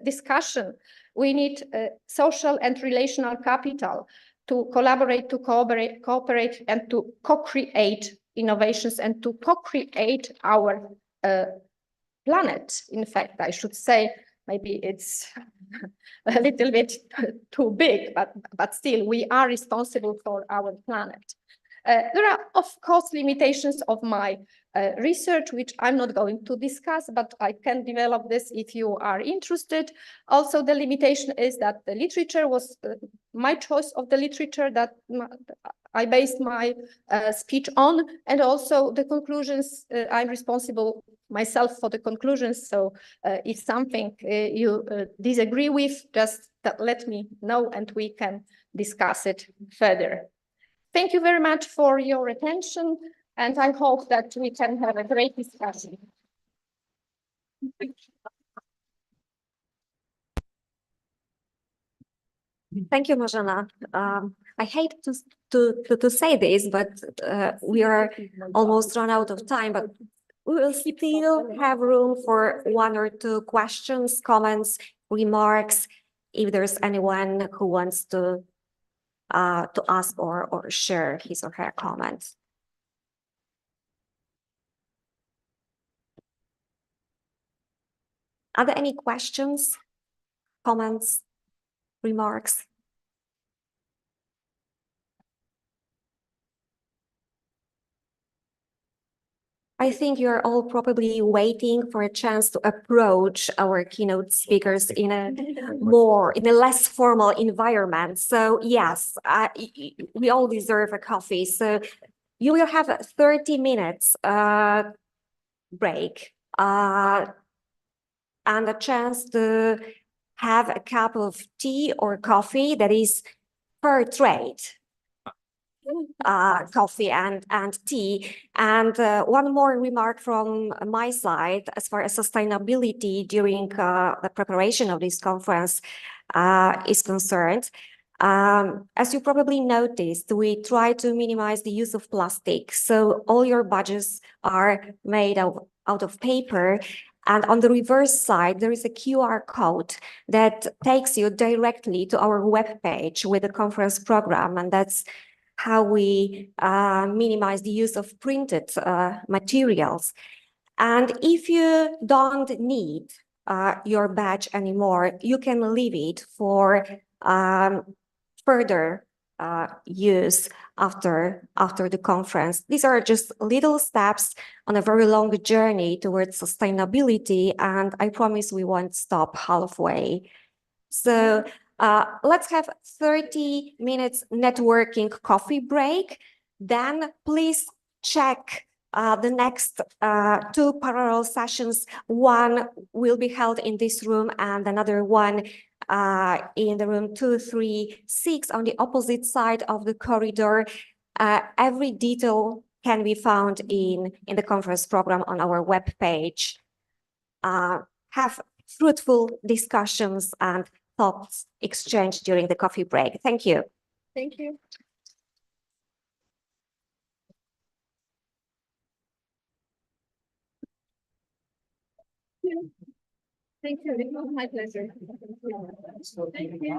discussion, we need social and relational capital to collaborate, to cooperate, and to co-create innovations and to co-create our planet. In fact, I should say, maybe it's a little bit too big, but still we are responsible for our planet. There are, of course, limitations of my research, which I'm not going to discuss, but I can develop this if you are interested. Also, the limitation is that the literature was my choice of the literature that I based my speech on, and also the conclusions, I'm responsible myself for the conclusions. So if something you disagree with, just let me know and we can discuss it further. Thank you very much for your attention, and I hope that we can have a great discussion. Thank you, Marzena. I hate to say this, but we are almost run out of time, but we will still have room for one or two questions, comments, remarks, if there's anyone who wants to ask or share his or her comments. Are there any questions, comments, remarks? I think you're all probably waiting for a chance to approach our keynote speakers in a less formal environment. So yes, we all deserve a coffee. So you will have a 30 minutes break and a chance to have a cup of tea or coffee that is fair trade. Coffee and tea. And one more remark from my side as far as sustainability during the preparation of this conference is concerned. As you probably noticed, we try to minimize the use of plastic. So all your badges are made out of paper. And on the reverse side, there is a QR code that takes you directly to our webpage with the conference program. And that's how we minimize the use of printed materials. And if you don't need your badge anymore, you can leave it for further use after the conference. These are just little steps on a very long journey towards sustainability, and I promise we won't stop halfway. So let's have 30 minutes networking coffee break. Then please check the next two parallel sessions. One will be held in this room and another one in the room 236 on the opposite side of the corridor. Every detail can be found in the conference program on our webpage. Have fruitful discussions and thoughts exchanged during the coffee break. Thank you. Thank you. Thank you. It was my pleasure. Thank you.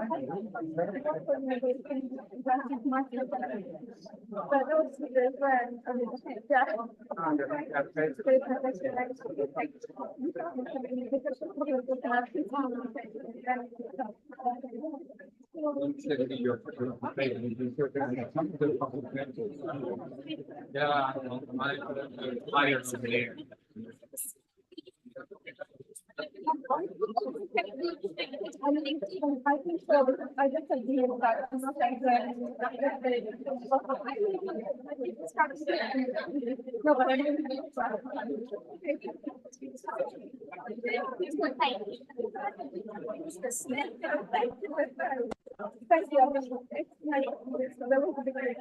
I think so, because I just agree with that. I'm not saying that. No, but I didn't. Thank you. That was a big.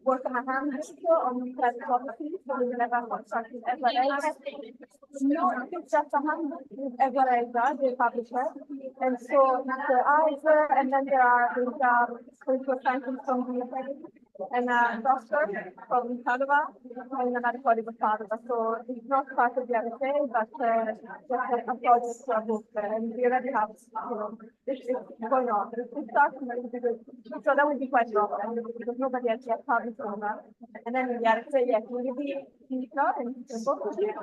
Work on my hand on that property, so we will never constructed no, it's just a hand with Evereza, the publisher. And so there are and then there are spiritual scientists from the and a doctor from Padua and another colleague of Padua. So it's not part of the RSA, but just a project to a book. And we already have, it's going on. It's starting to be good. So that would be quite novel because nobody else has published on that. And then in the RSA, yes, will you be in both of you?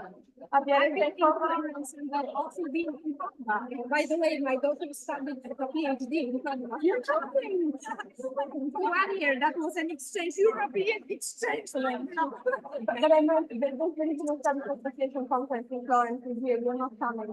At the RSA conference, and also be in Padua. By the way, my daughter studied a PhD in Padua. You're talking 1 year, that was an exchange, European exchange. But I meant the International Studies Association conference in Florence is here, you're not coming.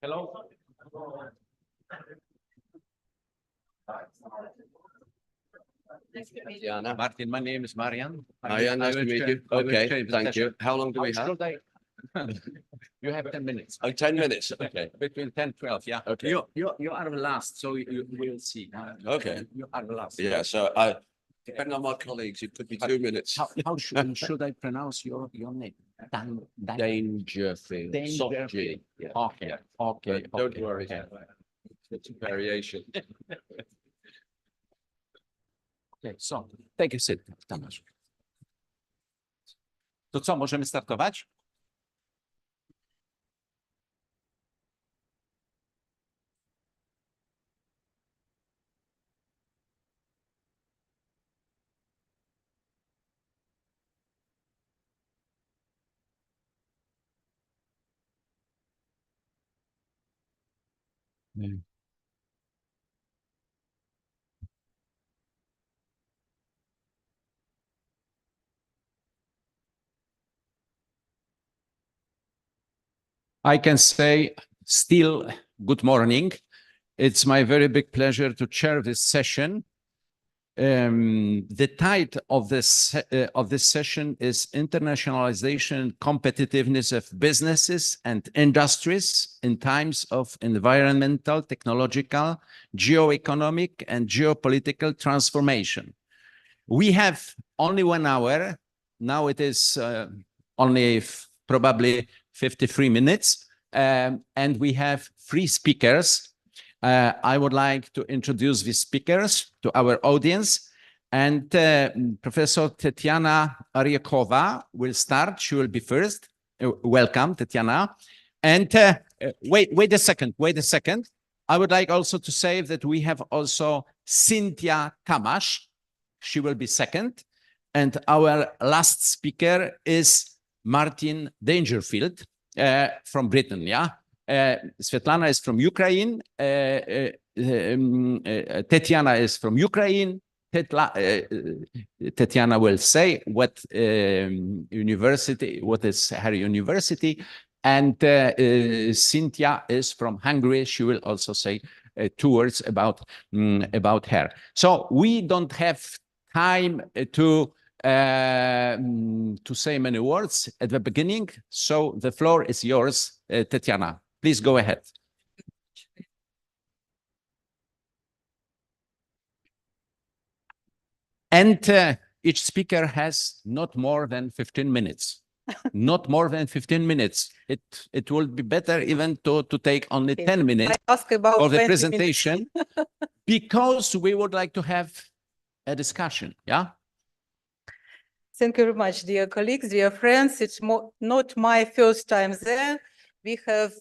Hello. Diana. Martin, my name is Marian. Hiya, nice to meet you. Okay, thank you. How long do we have? You have 10 minutes. Oh, 10 minutes, okay. Between 10, 12, yeah. Okay. You are the last, so you will see. Okay. You are the last. Yeah, so depending on my colleagues, it could be 2 minutes. How should I pronounce your name? Dangerfield, soft G. Yeah. Okay, okay. But don't okay, worry. okay. It's a variation. Okay, so take a seat, Tomasz. To co, możemy startować? I can say still good morning. It's my very big pleasure to chair this session. The title of this session is Internationalization and Competitiveness of Businesses and Industries in Times of Environmental, Technological, Geoeconomic, and Geopolitical Transformation. We have only 1 hour. Now it is only probably 53 minutes, and we have 3 speakers. I would like to introduce the speakers to our audience, and Professor Tetiana Aryakova will start. She will be first. Welcome, Tetiana. And wait a second. I would like also to say that we have also Cynthia Tamash. She will be second. And our last speaker is Martin Dangerfield from Britain, yeah? Svetlana is from Ukraine. Tetiana is from Ukraine. Tetiana will say what is her university. And Cynthia is from Hungary. She will also say 2 words about her. So we don't have time to say many words at the beginning. So the floor is yours, Tetiana. Please go ahead. And each speaker has not more than 15 minutes. Not more than 15 minutes. It will be better even to take only 10 minutes for the presentation because we would like to have a discussion, yeah? Thank you very much, dear colleagues, dear friends. It's not my first time there. We have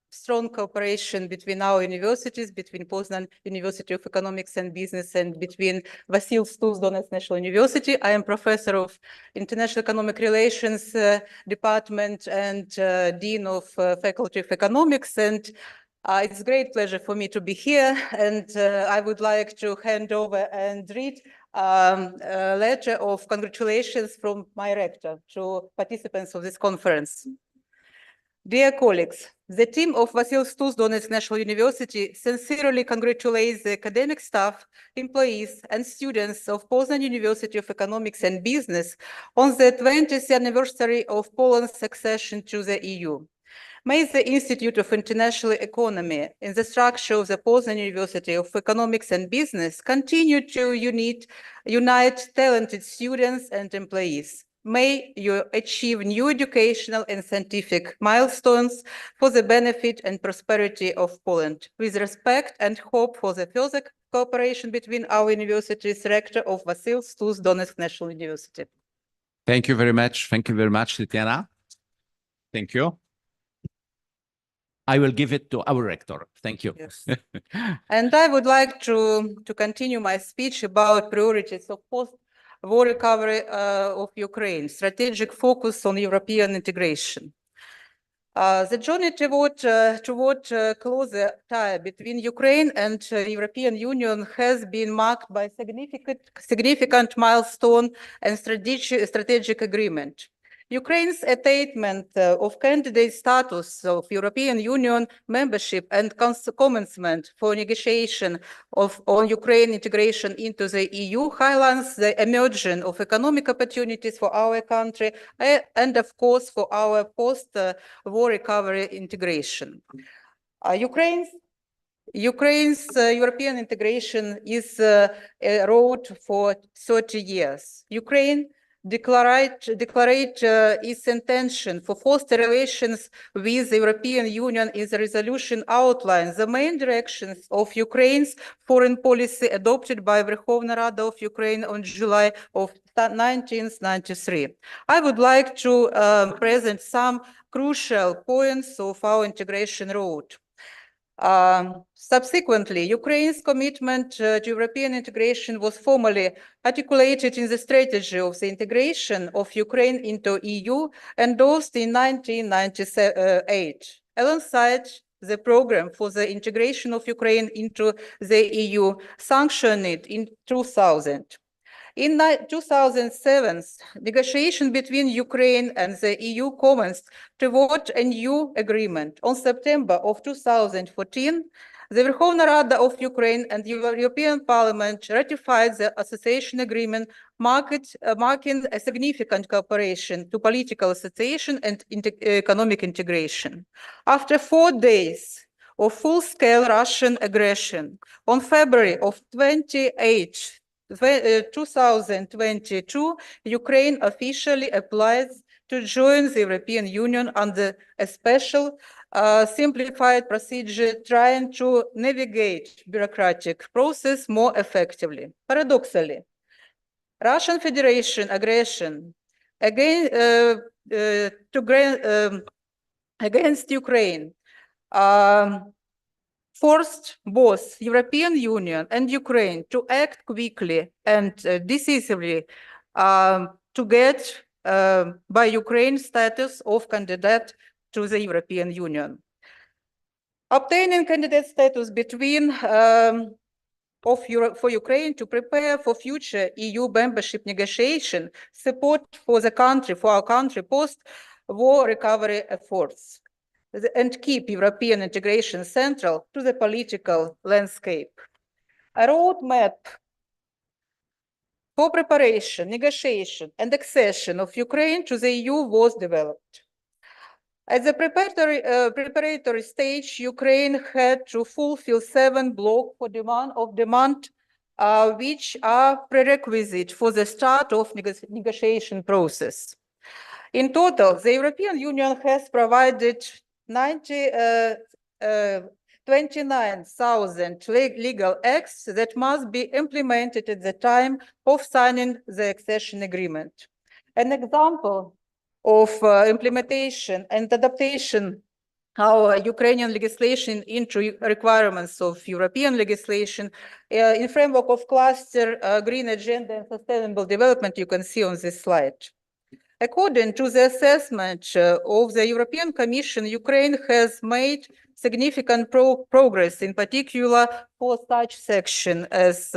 strong cooperation between our universities, between Poznan University of Economics and Business and between Vasil Stus Donetsk National University. I am professor of International Economic Relations Department and Dean of Faculty of Economics. And it's a great pleasure for me to be here. And I would like to hand over and read a letter of congratulations from my rector to participants of this conference. Dear colleagues, the team of Vasil Stus Donetsk National University sincerely congratulates the academic staff, employees, and students of Poznan University of Economics and Business on the 20th anniversary of Poland's accession to the EU. May the Institute of International Economy in the structure of the Poznan University of Economics and Business continue to unite talented students and employees. May you achieve new educational and scientific milestones for the benefit and prosperity of Poland. With respect and hope for the further cooperation between our universities, Rector of Vasil Stus Donetsk National University. Thank you very much. Thank you very much, Tetiana. Thank you. I will give it to our rector. Thank you. Yes. And I would like to continue my speech about priorities of post-war recovery of Ukraine, strategic focus on European integration. The journey toward closer tie between Ukraine and European Union has been marked by significant milestone and strategic agreement. Ukraine's attainment of candidate status of European Union membership and commencement for negotiation on Ukraine integration into the EU highlights the emergence of economic opportunities for our country and, of course, for our post-war recovery integration. Ukraine's European integration is a road for 30 years. Ukraine declared its intention for foster relations with the European Union in the resolution outlines the main directions of Ukraine's foreign policy adopted by Verkhovna Rada of Ukraine on July of 1993. I would like to present some crucial points of our integration road. Subsequently, Ukraine's commitment to European integration was formally articulated in the strategy of the integration of Ukraine into EU endorsed in 1998, alongside the program for the integration of Ukraine into the EU sanctioned in 2000. In 2007, negotiations between Ukraine and the EU commenced toward a new agreement. On September of 2014, the Verkhovna Rada of Ukraine and the European Parliament ratified the association agreement, marking a significant cooperation to political association and economic integration. After 4 days of full-scale Russian aggression, on February of 2022, Ukraine officially applied to join the European Union under a special simplified procedure trying to navigate bureaucratic process more effectively. Paradoxically, Russian Federation aggression against Ukraine forced both European Union and Ukraine to act quickly and decisively to get by Ukraine status of candidate to the European Union. Obtaining candidate status for Ukraine to prepare for future EU membership negotiation, support for the country, for our country post-war recovery efforts, and keep European integration central to the political landscape. A roadmap for preparation, negotiation, and accession of Ukraine to the EU was developed. At the preparatory stage, Ukraine had to fulfill 7 blocks of demand, which are prerequisite for the start of negotiation process. In total, the European Union has provided 29,000 legal acts that must be implemented at the time of signing the accession agreement. An example of implementation and adaptation of Ukrainian legislation into requirements of European legislation in framework of cluster green agenda and sustainable development you can see on this slide. According to the assessment of the European Commission, Ukraine has made significant progress, in particular for such sections as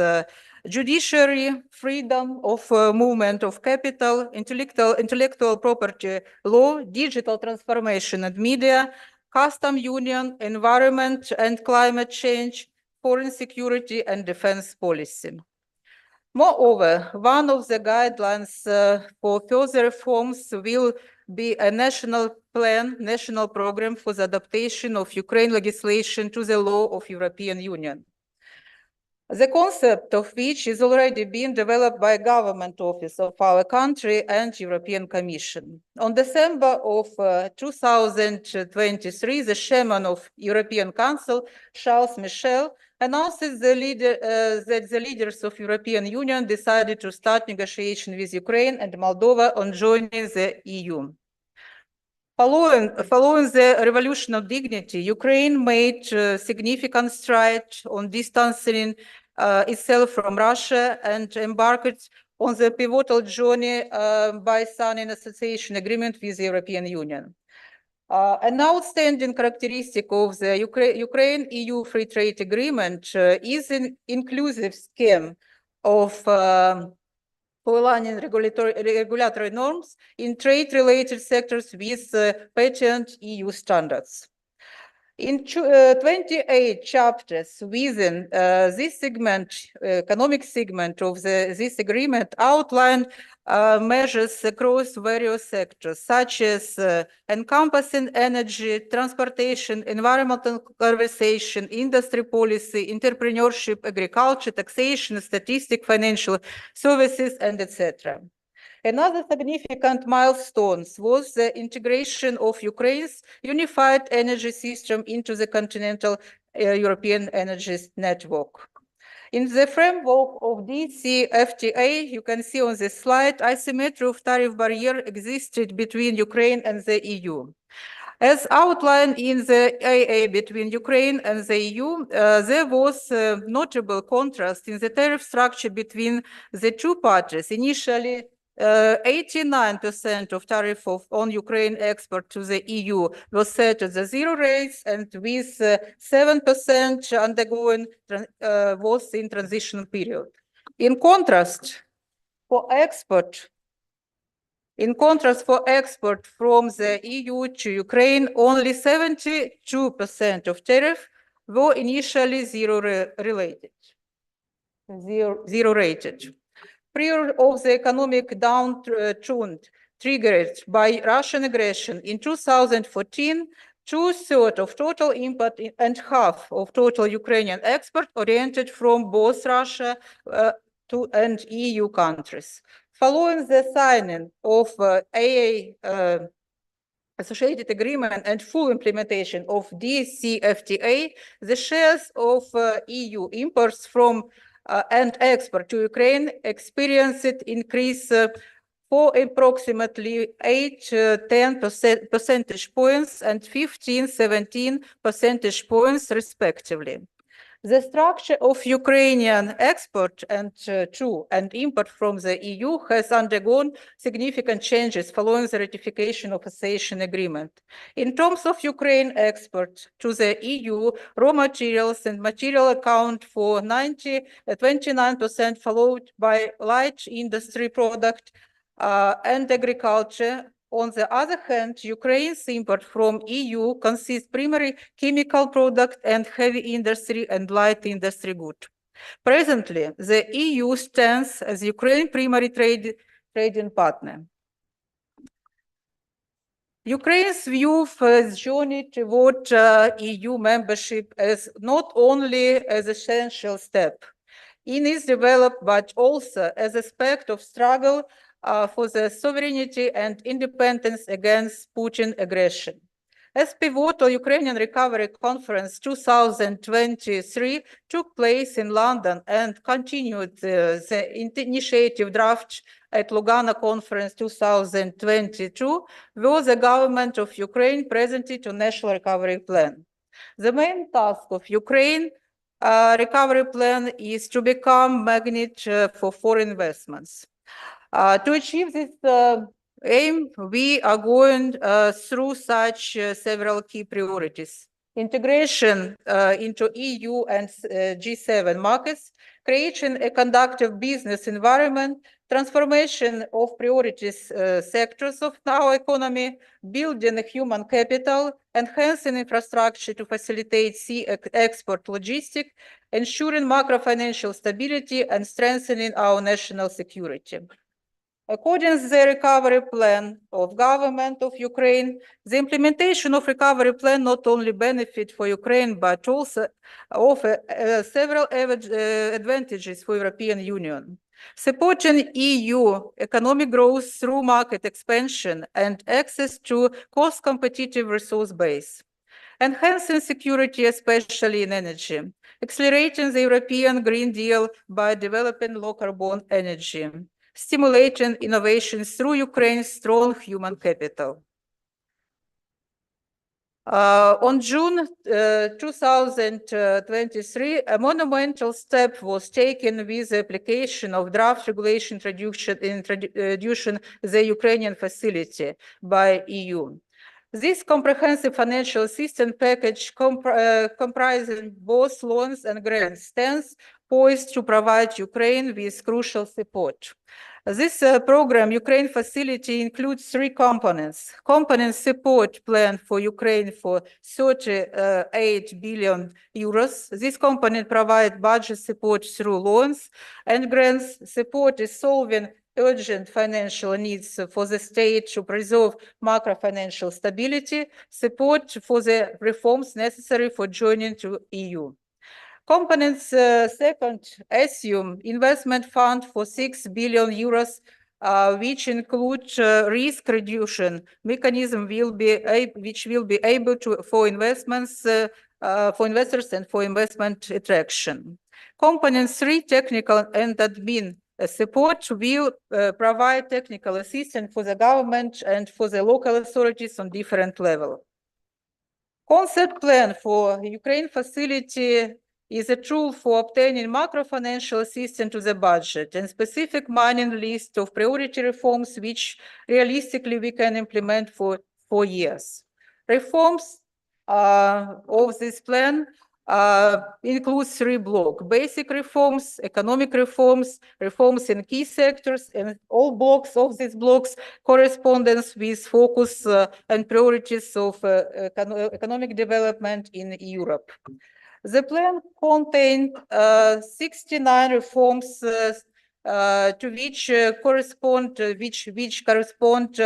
judiciary, freedom of movement of capital, intellectual property law, digital transformation and media, custom union, environment and climate change, foreign security and defense policy. Moreover, one of the guidelines for further reforms will be a national program for the adaptation of Ukraine legislation to the law of European Union. The concept of which is already being developed by government office of our country and European Commission. On December of 2023, the chairman of European Council, Charles Michel, announced that the leaders of European Union decided to start negotiations with Ukraine and Moldova on joining the EU. Following the revolution of dignity, Ukraine made significant strides on distancing itself from Russia and embarked on the pivotal journey by signing an association agreement with the European Union. An outstanding characteristic of the Ukraine-EU Free Trade Agreement is an inclusive scheme of for aligning regulatory norms in trade-related sectors with patent EU standards. In 28 chapters within this segment, economic segment of this agreement outline measures across various sectors, such as encompassing energy, transportation, environmental conservation, industry policy, entrepreneurship, agriculture, taxation, statistics, financial services, and etc. Another significant milestone was the integration of Ukraine's unified energy system into the continental European energy network. In the framework of DCFTA, you can see on this slide, asymmetry of tariff barrier existed between Ukraine and the EU. As outlined in the AA between Ukraine and the EU, there was a notable contrast in the tariff structure between the two parties. Initially, 89% of tariff on Ukraine export to the EU was set at the zero rates, and with 7% undergoing was in transition period. In contrast, for export from the EU to Ukraine, only 72% of tariff were initially zero rated. Prior of the economic downturn triggered by Russian aggression in 2014, 2/3 of total import and half of total Ukrainian export oriented from both Russia and EU countries. Following the signing of AA associated agreement and full implementation of DCFTA, the shares of EU imports from and export to Ukraine experienced increase for approximately 8-10 percentage points and 15-17 percentage points respectively. The structure of Ukrainian export and import from the EU has undergone significant changes following the ratification of Association Agreement. In terms of Ukraine export to the EU, raw materials and material account for 29%, followed by light industry product and agriculture. On the other hand, Ukraine's import from EU consists primarily chemical product and heavy industry and light industry good. Presently, the EU stands as Ukraine's primary trading partner. Ukraine's view has journey toward EU membership as not only as an essential step in its development, but also as an aspect of struggle for the sovereignty and independence against Putin aggression. As pivotal Ukrainian Recovery Conference 2023 took place in London and continued the initiative draft at Lugano Conference 2022, where the government of Ukraine presented a national recovery plan. The main task of Ukraine recovery plan is to become magnet for foreign investments. To achieve this aim, we are going through such several key priorities: integration into EU and G7 markets, creation a conducive business environment, transformation of priorities sectors of our economy, building a human capital, enhancing infrastructure to facilitate sea export logistics, ensuring macro-financial stability, and strengthening our national security. According to the recovery plan of government of Ukraine, the implementation of recovery plan not only benefit for Ukraine, but also offer several advantages for European Union. Supporting EU economic growth through market expansion and access to cost-competitive resource base. Enhancing security, especially in energy. Accelerating the European Green Deal by developing low-carbon energy. Stimulating innovations through Ukraine's strong human capital. On June 2023, a monumental step was taken with the application of draft regulation introduction the Ukrainian facility by EU. This comprehensive financial assistance package comprising both loans and grants stands poised to provide Ukraine with crucial support. This program, Ukraine Facility, includes three components. Component support plan for Ukraine for 38 billion euros. This component provides budget support through loans and grants. Support is solving urgent financial needs for the state to preserve macro-financial stability, support for the reforms necessary for joining to EU. Components second assume investment fund for 6 billion euros, which include risk reduction mechanism which will be able to for investments for investors and for investment attraction. Component 3, technical and admin support, will provide technical assistance for the government and for the local authorities on different levels. Concept plan for Ukraine Facility is a tool for obtaining macro-financial assistance to the budget and specific money list of priority reforms which realistically we can implement for 4 years. Reforms of this plan includes 3 blocks: basic reforms, economic reforms, reforms in key sectors, and all blocks of these blocks correspondence with focus and priorities of economic development in Europe. The plan contained 69 reforms to which correspond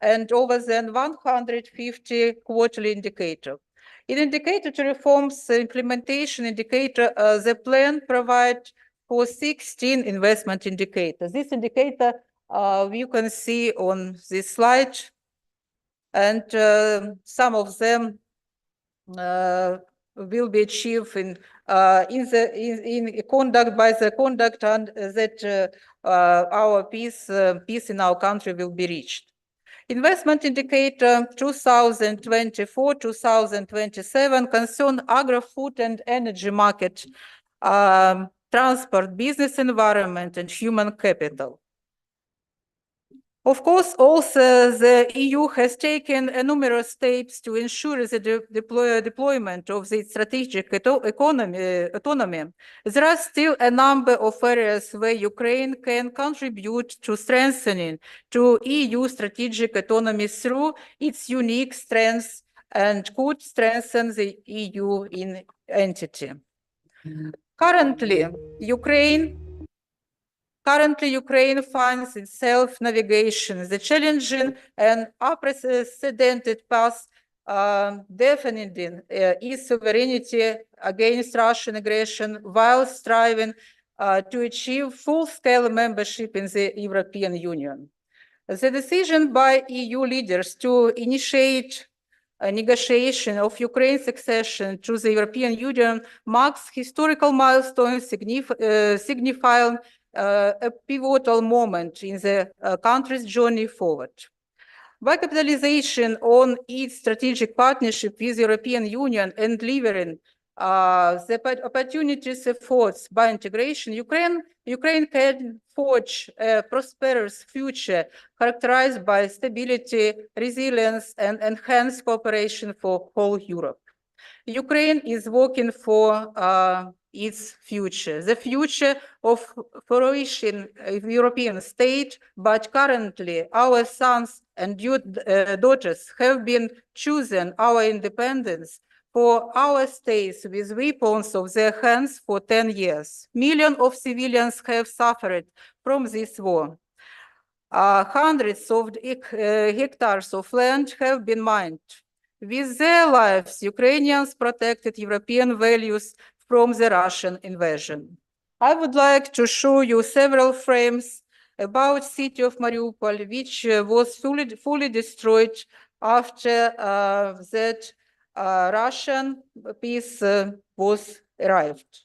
and over than 150 quarterly indicators. In indicator to reforms implementation indicator, the plan provides for 16 investment indicators. This indicator you can see on this slide, and some of them will be achieved in conduct by the conduct and that our peace in our country will be reached. Investment indicator 2024-2027 concern agro, food and energy market, transport, business environment and human capital. Of course, also the EU has taken numerous steps to ensure the deployment of the strategic autonomy. There are still a number of areas where Ukraine can contribute to strengthening to EU strategic autonomy through its unique strengths and could strengthen the EU in entity. Currently, Ukraine finds itself navigation, the challenging and unprecedented path defending its sovereignty against Russian aggression while striving to achieve full-scale membership in the European Union. The decision by EU leaders to initiate a negotiation of Ukraine's accession to the European Union marks historical milestone signifying a pivotal moment in the country's journey forward. By capitalization on its strategic partnership with the European Union and delivering the opportunities affords by integration, Ukraine can forge a prosperous future characterized by stability, resilience, and enhanced cooperation for whole Europe. Ukraine is working for its future, the future of flourishing European state, but currently our sons and daughters have been choosing our independence for our states with weapons of their hands for 10 years. Millions of civilians have suffered from this war. Hundreds of hectares of land have been mined. With their lives, Ukrainians protected European values from the Russian invasion. I would like to show you several frames about city of Mariupol, which was fully destroyed after that Russian peace was arrived.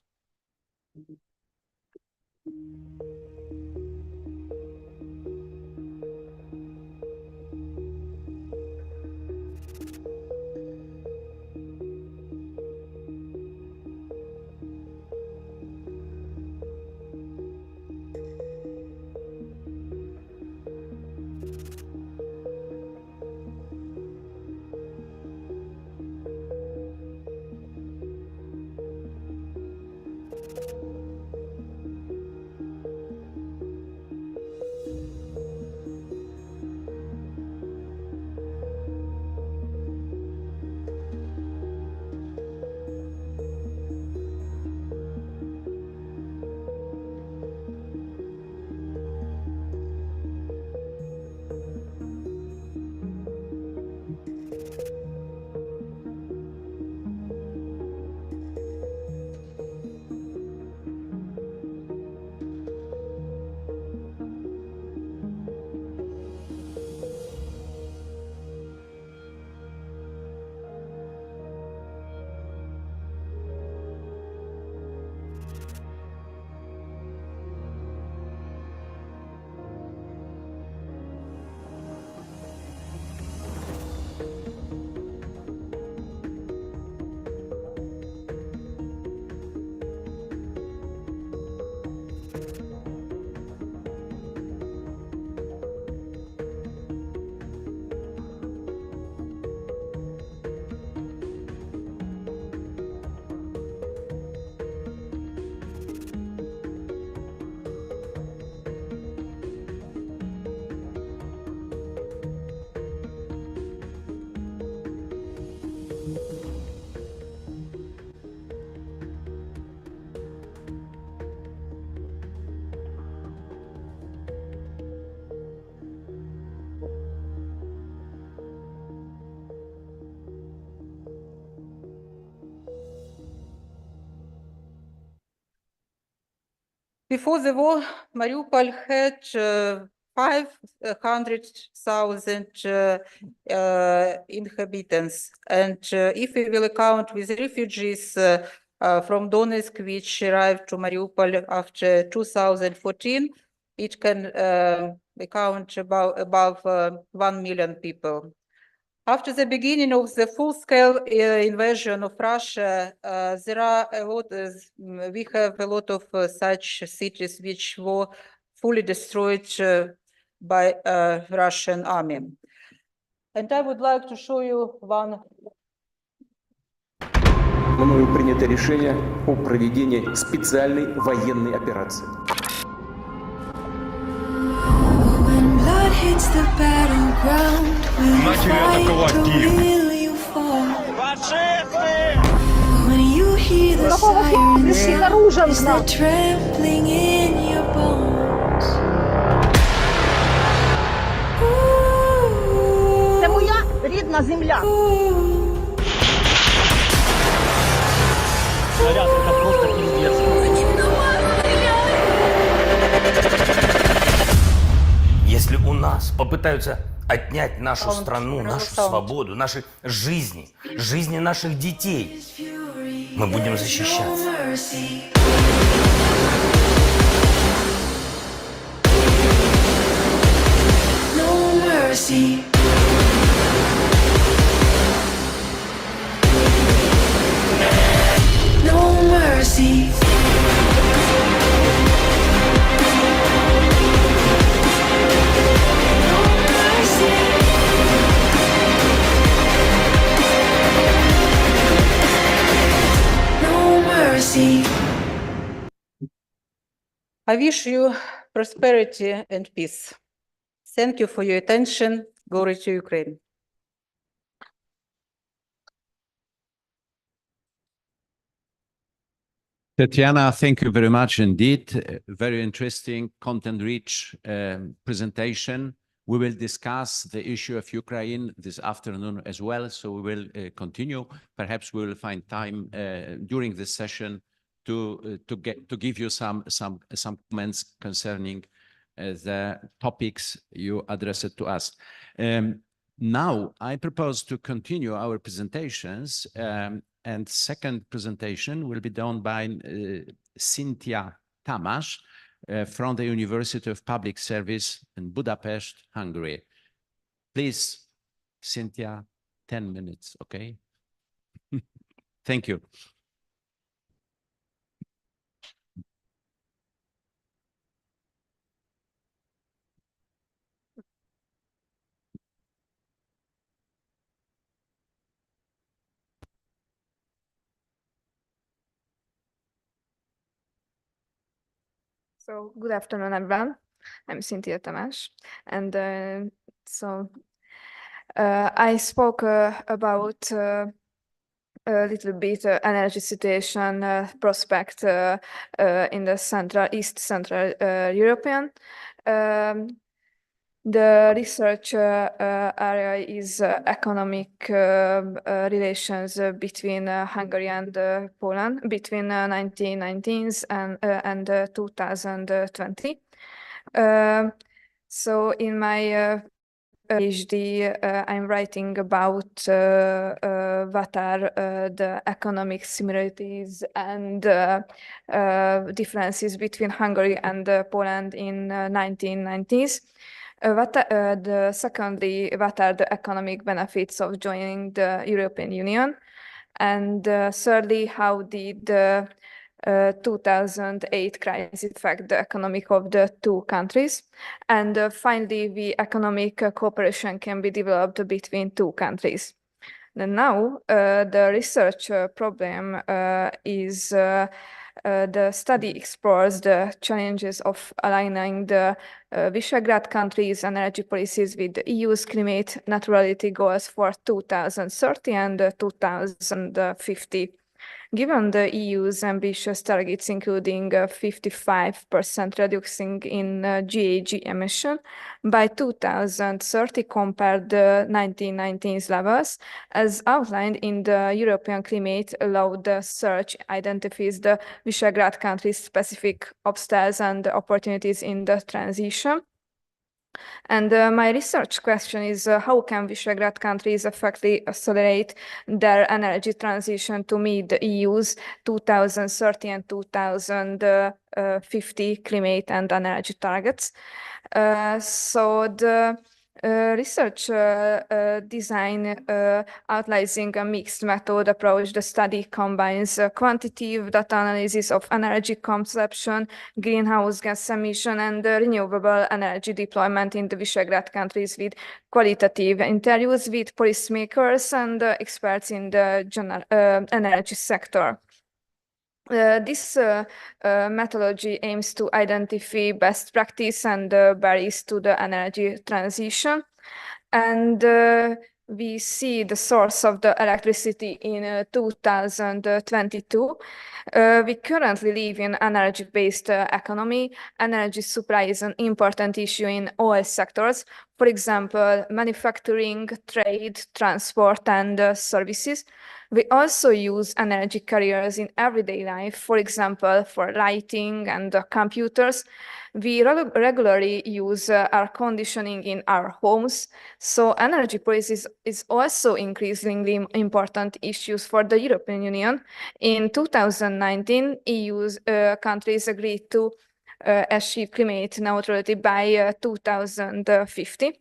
Before the war, Mariupol had 500,000 inhabitants. And if we will account with refugees from Donetsk, which arrived to Mariupol after 2014, it can account above 1 million people. After the beginning of the full-scale invasion of Russia, there are a lot. We have a lot of such cities which were fully destroyed by Russian army. And I would like to show you one. Мною принято решение о проведении специальной военной операции. Начали атаковать Киев. Какого хера пришли оружием к нам? Це моя рідна земля. Снаряд, это просто пиздец. Если у нас попытаются отнять нашу страну, нашу свободу, наши жизни, жизни наших детей, мы будем защищаться. I wish you prosperity and peace. Thank you for your attention. Glory to Ukraine. Tatiana, thank you very much indeed. Very interesting, content-rich presentation. We will discuss the issue of Ukraine this afternoon as well, so we will continue. Perhaps we will find time during this session to give you some comments concerning the topics you addressed to us. Now, I propose to continue our presentations, and second presentation will be done by Cynthia Tamás from the University of Public Service in Budapest, Hungary. Please, Cynthia, 10 minutes, okay? Thank you. So good afternoon, everyone. I'm Cynthia Tamás, and I spoke about a little bit energy situation prospect in the East Central European. The research area is economic relations between Hungary and Poland between 1990s and 2020. So in my PhD, I'm writing about what are the economic similarities and differences between Hungary and Poland in 1990s. Secondly, what are the economic benefits of joining the European Union? And thirdly, how did the 2008 crisis affect the economic of the two countries? And finally, the economic cooperation can be developed between two countries. And now, the research problem is the study explores the challenges of aligning the Visegrad countries' energy policies with the EU's climate neutrality goals for 2030 and 2050. Given the EU's ambitious targets, including 55% reducing in GHG emission by 2030 compared to 1990s levels, as outlined in the European Climate Law, the search identifies the Visegrad countries' specific obstacles and opportunities in the transition. And my research question is, how can Visegrad countries effectively accelerate their energy transition to meet the EU's 2030 and 2050 climate and energy targets? So the research design utilizing a mixed method approach. The study combines quantitative data analysis of energy consumption, greenhouse gas emission, and renewable energy deployment in the Visegrad countries with qualitative interviews with policymakers and experts in the energy sector. This methodology aims to identify best practice and barriers to the energy transition. And we see the source of the electricity in 2022. We currently live in energy-based economy. Energy supply is an important issue in all sectors. For example, manufacturing, trade, transport, and services. We also use energy carriers in everyday life, for example, for lighting and computers. We regularly use air conditioning in our homes. So energy policy is also increasingly important issues for the European Union. In 2019, EU countries agreed to achieve climate neutrality by 2050.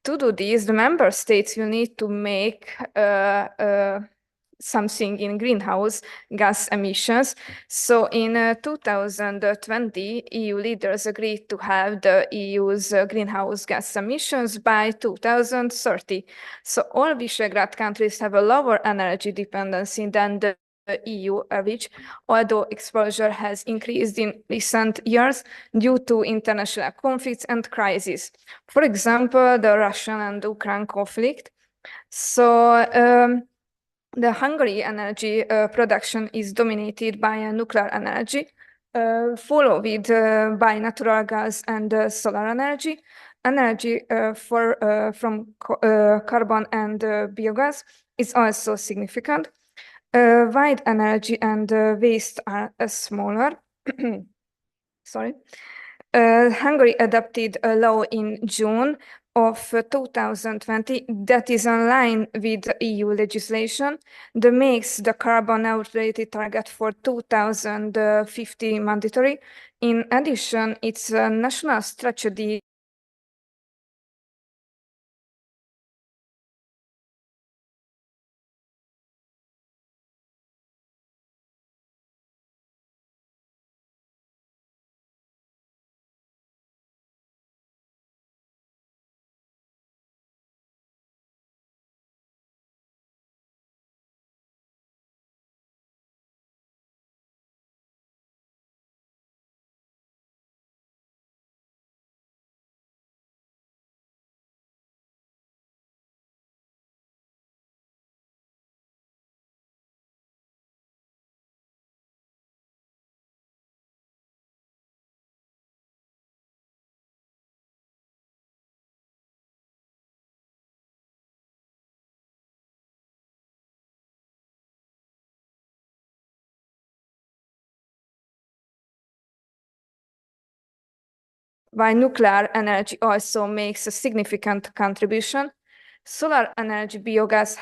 To do this, the member states will need to make something in greenhouse gas emissions. So in 2020, EU leaders agreed to have the EU's greenhouse gas emissions by 2030. So all Visegrad countries have a lower energy dependency than the EU average, although exposure has increased in recent years due to international conflicts and crises. For example, the Russian and Ukraine conflict. So the Hungary energy production is dominated by nuclear energy, followed by natural gas and solar energy. Energy from carbon and biogas is also significant. Wind energy and waste are smaller. Sorry. Hungary adopted a law in June of 2020 that is in line with EU legislation that makes the carbon neutrality target for 2050 mandatory. In addition, its national strategy while nuclear energy also makes a significant contribution. Solar energy, biogas